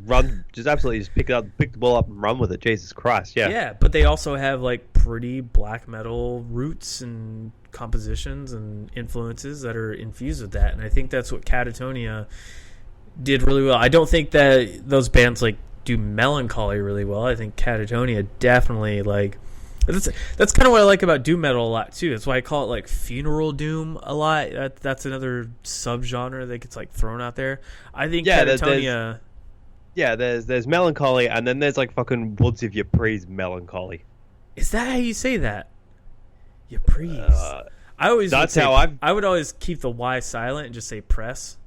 run, just absolutely just pick the ball up and run with it. Jesus Christ, yeah. Yeah, but they also have like pretty black metal roots and compositions and influences that are infused with that. And I think that's what Katatonia did really well. I don't think that those bands like do melancholy really well. I think Katatonia definitely like. That's kind of what I like about doom metal a lot too. That's why I call it like funeral doom a lot. That's another subgenre that gets like thrown out there. I think Katatonia. There's melancholy, and then there's like fucking Woods of Ypres melancholy. Is that how you say that? Ypres. I would always keep the Y silent and just say press.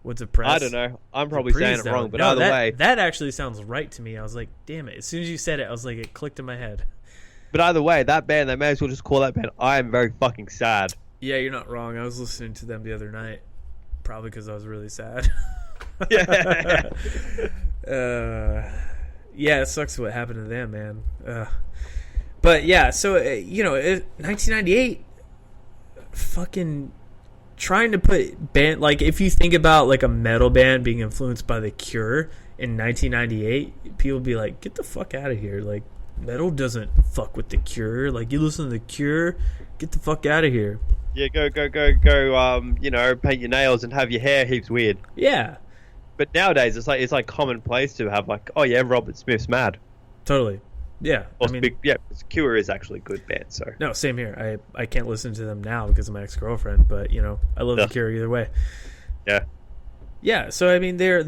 Woods of Press. I don't know. I'm probably saying it wrong, but either way, that actually sounds right to me. I was like, damn it! As soon as you said it, I was like, it clicked in my head. But either way, that band, they may as well just call that band I Am Very Fucking Sad. Yeah, you're not wrong. I was listening to them the other night. Probably because I was really sad. Yeah. Yeah, it sucks what happened to them, man. But yeah, so, 1998, fucking trying to put band, like, if you think about, like, a metal band being influenced by The Cure, in 1998, people would be like, get the fuck out of here. Like, metal doesn't fuck with The Cure. Like, you listen to The Cure, get the fuck out of here. Yeah, go, paint your nails and have your hair heaps weird. Yeah. But nowadays, it's like commonplace to have like, oh yeah, Robert Smith's mad. Totally. Yeah. Or The Cure is actually a good band, so. No, same here. I can't listen to them now because of my ex-girlfriend, but, I love The Cure either way. Yeah. Yeah, so I mean they're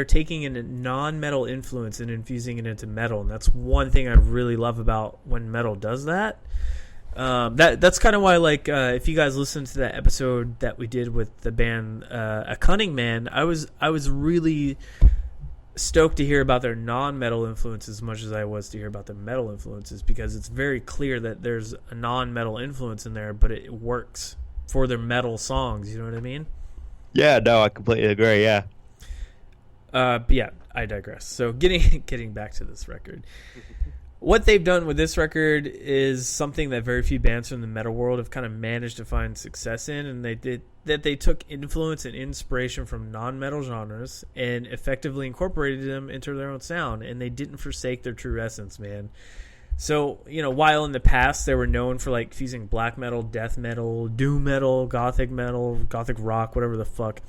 taking in a non-metal influence and infusing it into metal, and that's one thing I really love about when metal does that. That's kind of why, like, if you guys listen to that episode that we did with the band A Cunning Man, I was really stoked to hear about their non-metal influences as much as I was to hear about their metal influences, because it's very clear that there's a non-metal influence in there, but it works for their metal songs. You know what I mean? Yeah, no, I completely agree. Yeah. But yeah, I digress. So getting back to this record, what they've done with this record is something that very few bands from the metal world have kind of managed to find success in, and they took influence and inspiration from non-metal genres and effectively incorporated them into their own sound, and they didn't forsake their true essence, man. So, while in the past they were known for like fusing black metal, death metal, doom metal, gothic rock, whatever the fuck,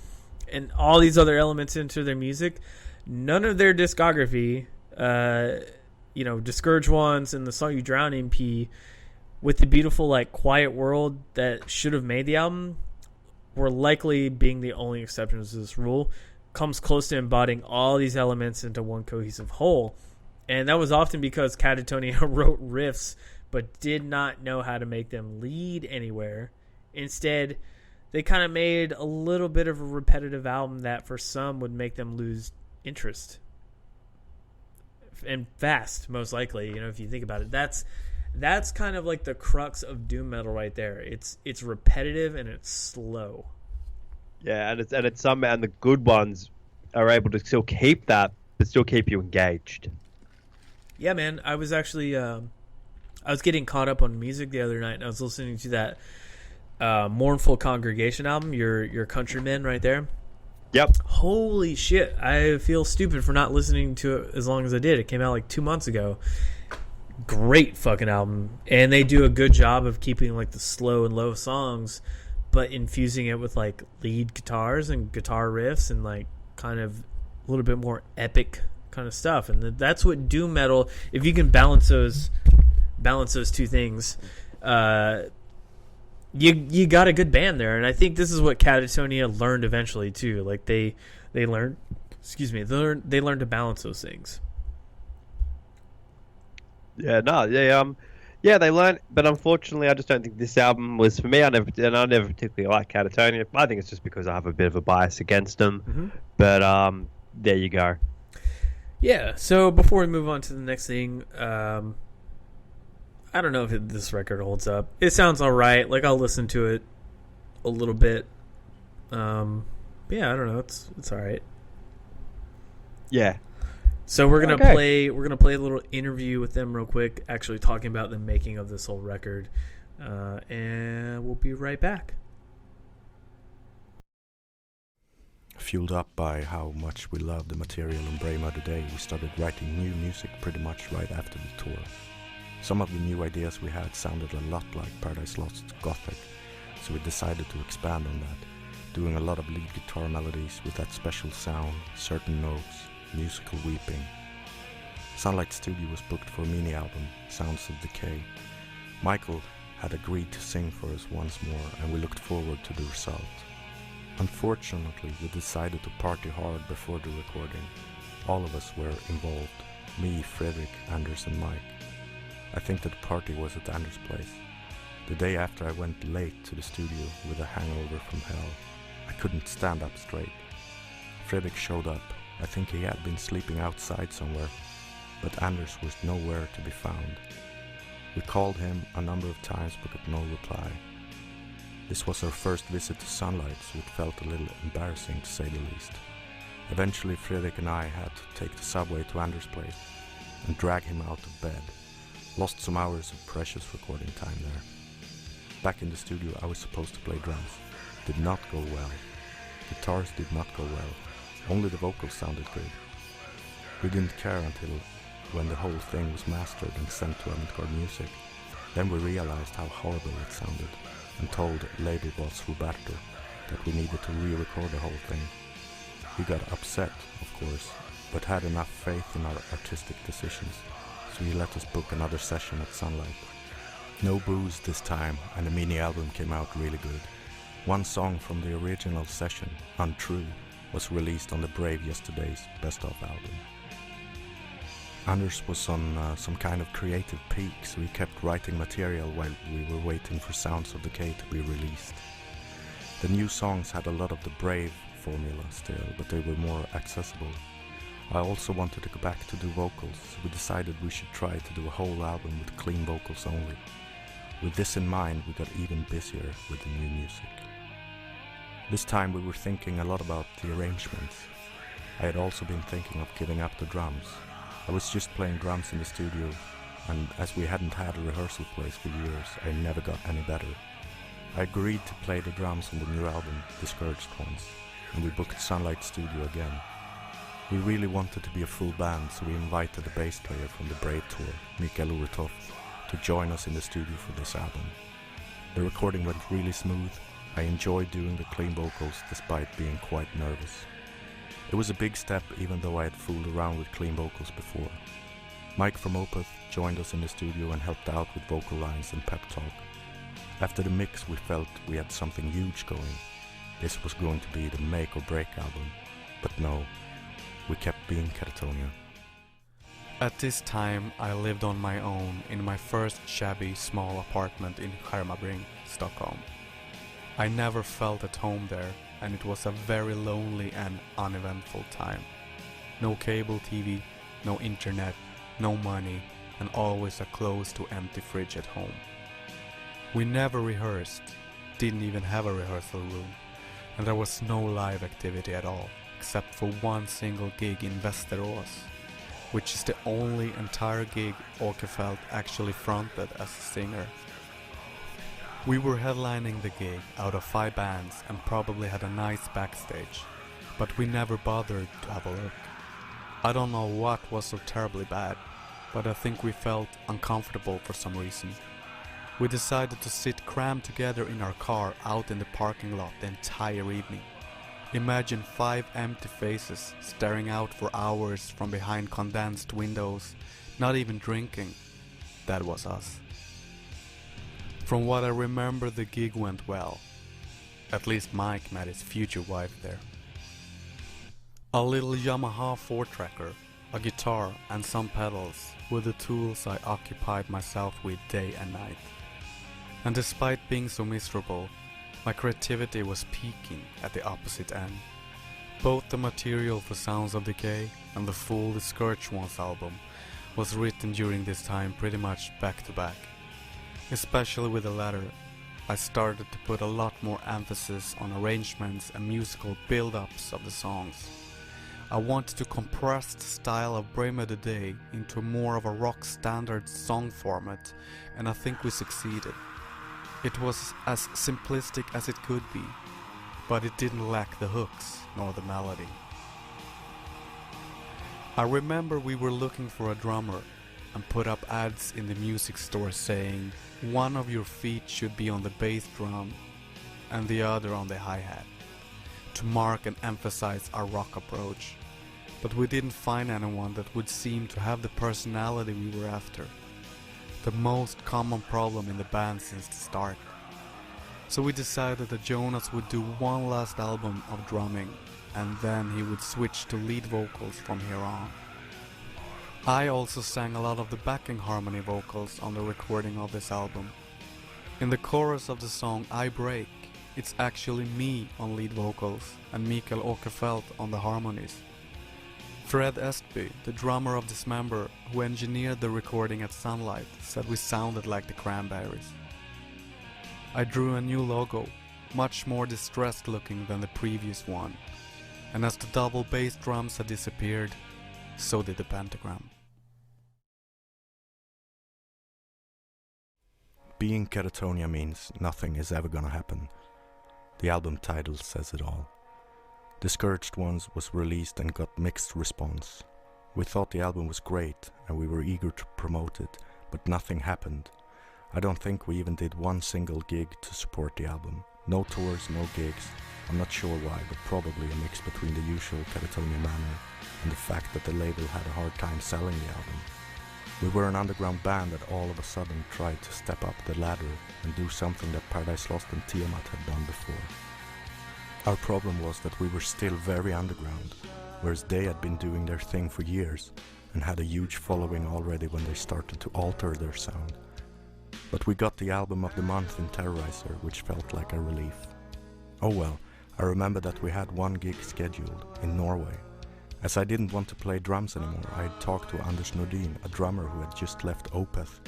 and all these other elements into their music, none of their discography, Discouraged Ones and the Saw You Drown EP, with the beautiful like Quiet World that should have made the album, were likely being the only exceptions to this rule, comes close to embodying all these elements into one cohesive whole. And that was often because Katatonia wrote riffs but did not know how to make them lead anywhere. Instead, they kind of made a little bit of a repetitive album that for some would make them lose interest. And fast, most likely, if you think about it. That's kind of like the crux of doom metal right there. It's repetitive and it's slow. Yeah, and the good ones are able to still keep that, but still keep you engaged. Yeah, man. I was actually I was getting caught up on music the other night, and I was listening to that Mournful Congregation album, your Countrymen right there. Yep. Holy shit. I feel stupid for not listening to it as long as I did. It came out like 2 months ago. Great fucking album. And they do a good job of keeping like the slow and low songs, but infusing it with like lead guitars and guitar riffs and like kind of a little bit more epic kind of stuff. And that's what doom metal, if you can balance those two things, you got a good band there. And I think this is what Katatonia learned eventually too. Like they learned to balance those things. Yeah, they learned, but unfortunately I just don't think this album was for me. I never particularly like Katatonia. I think it's just because I have a bit of a bias against them. Mm-hmm. But there you go. Yeah, so before we move on to the next thing, I don't know if this record holds up. It sounds alright. Like, I'll listen to it a little bit. Yeah, I don't know. It's alright. Yeah. So we're gonna play a little interview with them real quick, actually talking about the making of this whole record, and we'll be right back. Fueled up by how much we love the material in Brema today, we started writing new music pretty much right after the tour. Some of the new ideas we had sounded a lot like Paradise Lost Gothic, so we decided to expand on that, doing a lot of lead guitar melodies with that special sound, certain notes, musical weeping. Sunlight Studio was booked for a mini album, Sounds of Decay. Michael had agreed to sing for us once more, and we looked forward to the result. Unfortunately, we decided to party hard before the recording. All of us were involved, me, Fredrik, Anders and Mike. I think that the party was at Anders' place. The day after I went late to the studio with a hangover from hell. I couldn't stand up straight. Fredrik showed up. I think he had been sleeping outside somewhere, but Anders was nowhere to be found. We called him a number of times but got no reply. This was our first visit to Sunlight, so it felt a little embarrassing to say the least. Eventually Fredrik and I had to take the subway to Anders' place and drag him out of bed. Lost some hours of precious recording time there. Back in the studio I was supposed to play drums. Did not go well. Guitars did not go well. Only the vocals sounded good. We didn't care until when the whole thing was mastered and sent to Avant-Garde Music. Then we realized how horrible it sounded and told label boss Roberto that we needed to re-record the whole thing. He got upset, of course, but had enough faith in our artistic decisions, so he let us book another session at Sunlight. No booze this time, and the mini album came out really good. One song from the original session, Untrue, was released on the Brave Yesterday's Best Of album. Anders was on some kind of creative peak, so he kept writing material while we were waiting for Sounds of Decay to be released. The new songs had a lot of the Brave formula still, but they were more accessible. I also wanted to go back to do vocals, so we decided we should try to do a whole album with clean vocals only. With this in mind, we got even busier with the new music. This time we were thinking a lot about the arrangements. I had also been thinking of giving up the drums. I was just playing drums in the studio, and as we hadn't had a rehearsal place for years, I never got any better. I agreed to play the drums on the new album, Discouraged Ones, and we booked Sunlight Studio again. We really wanted to be a full band, so we invited the bass player from the Brave tour, Mikael Oretov, to join us in the studio for this album. The recording went really smooth. I enjoyed doing the clean vocals despite being quite nervous. It was a big step even though I had fooled around with clean vocals before. Mike from Opeth joined us in the studio and helped out with vocal lines and pep talk. After the mix we felt we had something huge going. This was going to be the make or break album. But no, we kept being Katatonia. At this time I lived on my own in my first shabby small apartment in Skärmabring, Stockholm. I never felt at home there, and it was a very lonely and uneventful time. No cable TV, no internet, no money, and always a close to empty fridge at home. We never rehearsed, didn't even have a rehearsal room, and there was no live activity at all, except for one single gig in Västerås, which is the only entire gig Åkerfeldt actually fronted as a singer. We were headlining the gig out of 5 bands and probably had a nice backstage, but we never bothered to have a look. I don't know what was so terribly bad, but I think we felt uncomfortable for some reason. We decided to sit crammed together in our car out in the parking lot the entire evening. Imagine 5 empty faces staring out for hours from behind condensed windows, not even drinking. That was us. From what I remember, the gig went well. At least Mike met his future wife there. A little Yamaha 4-tracker, a guitar and some pedals were the tools I occupied myself with day and night. And despite being so miserable, my creativity was peaking at the opposite end. Both the material for Sounds of Decay and the full Discouraged Ones album was written during this time pretty much back to back. Especially with the latter, I started to put a lot more emphasis on arrangements and musical build-ups of the songs. I wanted to compress the style of Brema the Day into more of a rock standard song format, and I think we succeeded. It was as simplistic as it could be, but it didn't lack the hooks nor the melody. I remember we were looking for a drummer and put up ads in the music store saying one of your feet should be on the bass drum and the other on the hi-hat, to mark and emphasize our rock approach. But we didn't find anyone that would seem to have the personality we were after. The most common problem in the band since the start. So we decided that Jonas would do one last album of drumming, and then he would switch to lead vocals from here on. I also sang a lot of the backing harmony vocals on the recording of this album. In the chorus of the song I Break, it's actually me on lead vocals and Mikael Åkerfeldt on the harmonies. Fred Estby, the drummer of Dismember, who engineered the recording at Sunlight, said we sounded like the Cranberries. I drew a new logo, much more distressed looking than the previous one, and as the double bass drums had disappeared, so did the pentagram. Being Katatonia means nothing is ever gonna happen. The album title says it all. Discouraged Ones was released and got mixed response. We thought the album was great and we were eager to promote it, but nothing happened. I don't think we even did one single gig to support the album. No tours, no gigs. I'm not sure why, but probably a mix between the usual Katatonia manner and the fact that the label had a hard time selling the album. We were an underground band that all of a sudden tried to step up the ladder and do something that Paradise Lost and Tiamat had done before. Our problem was that we were still very underground, whereas they had been doing their thing for years and had a huge following already when they started to alter their sound. But we got the album of the month in Terrorizer, which felt like a relief. Oh well, I remember that we had one gig scheduled in Norway. As I didn't want to play drums anymore, I had talked to Anders Nordin, a drummer who had just left Opeth.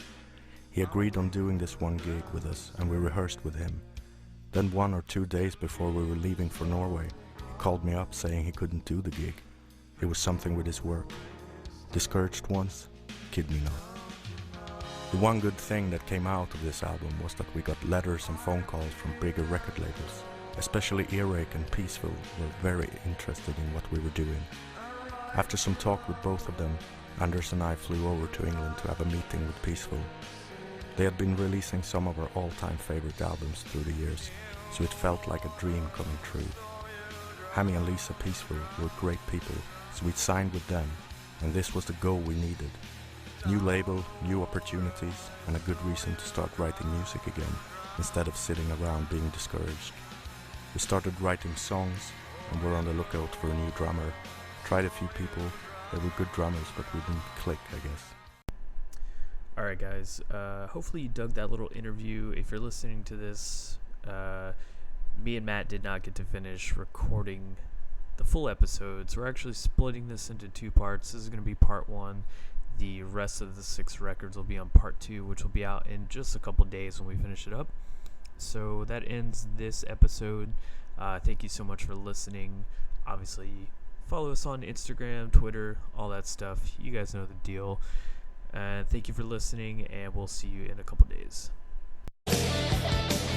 He agreed on doing this one gig with us and we rehearsed with him. Then 1 or 2 days before we were leaving for Norway, he called me up saying he couldn't do the gig. It was something with his work. Discouraged Ones? Kid me not. The one good thing that came out of this album was that we got letters and phone calls from bigger record labels. Especially Earache and Peaceful were very interested in what we were doing. After some talk with both of them, Anders and I flew over to England to have a meeting with Peaceful. They had been releasing some of our all-time favorite albums through the years, so it felt like a dream coming true. Hammy and Lisa Peaceful were great people, so we signed with them, and this was the goal we needed. New label, new opportunities, and a good reason to start writing music again, instead of sitting around being discouraged. We started writing songs, and were on the lookout for a new drummer. Tried a few people, they were good drummers, but we didn't click, I guess. Alright guys, hopefully you dug that little interview. If you're listening to this, me and Matt did not get to finish recording the full episodes. We're actually splitting this into 2 parts. This is going to be part 1. The rest of the 6 records will be on part 2, which will be out in just a couple days when we finish it up. So that ends this episode. Thank you so much for listening. Obviously, follow us on Instagram, Twitter, all that stuff. You guys know the deal. Thank you for listening, and we'll see you in a couple days.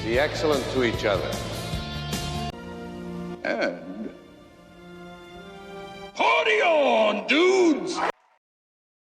Be excellent to each other. And party on, dudes!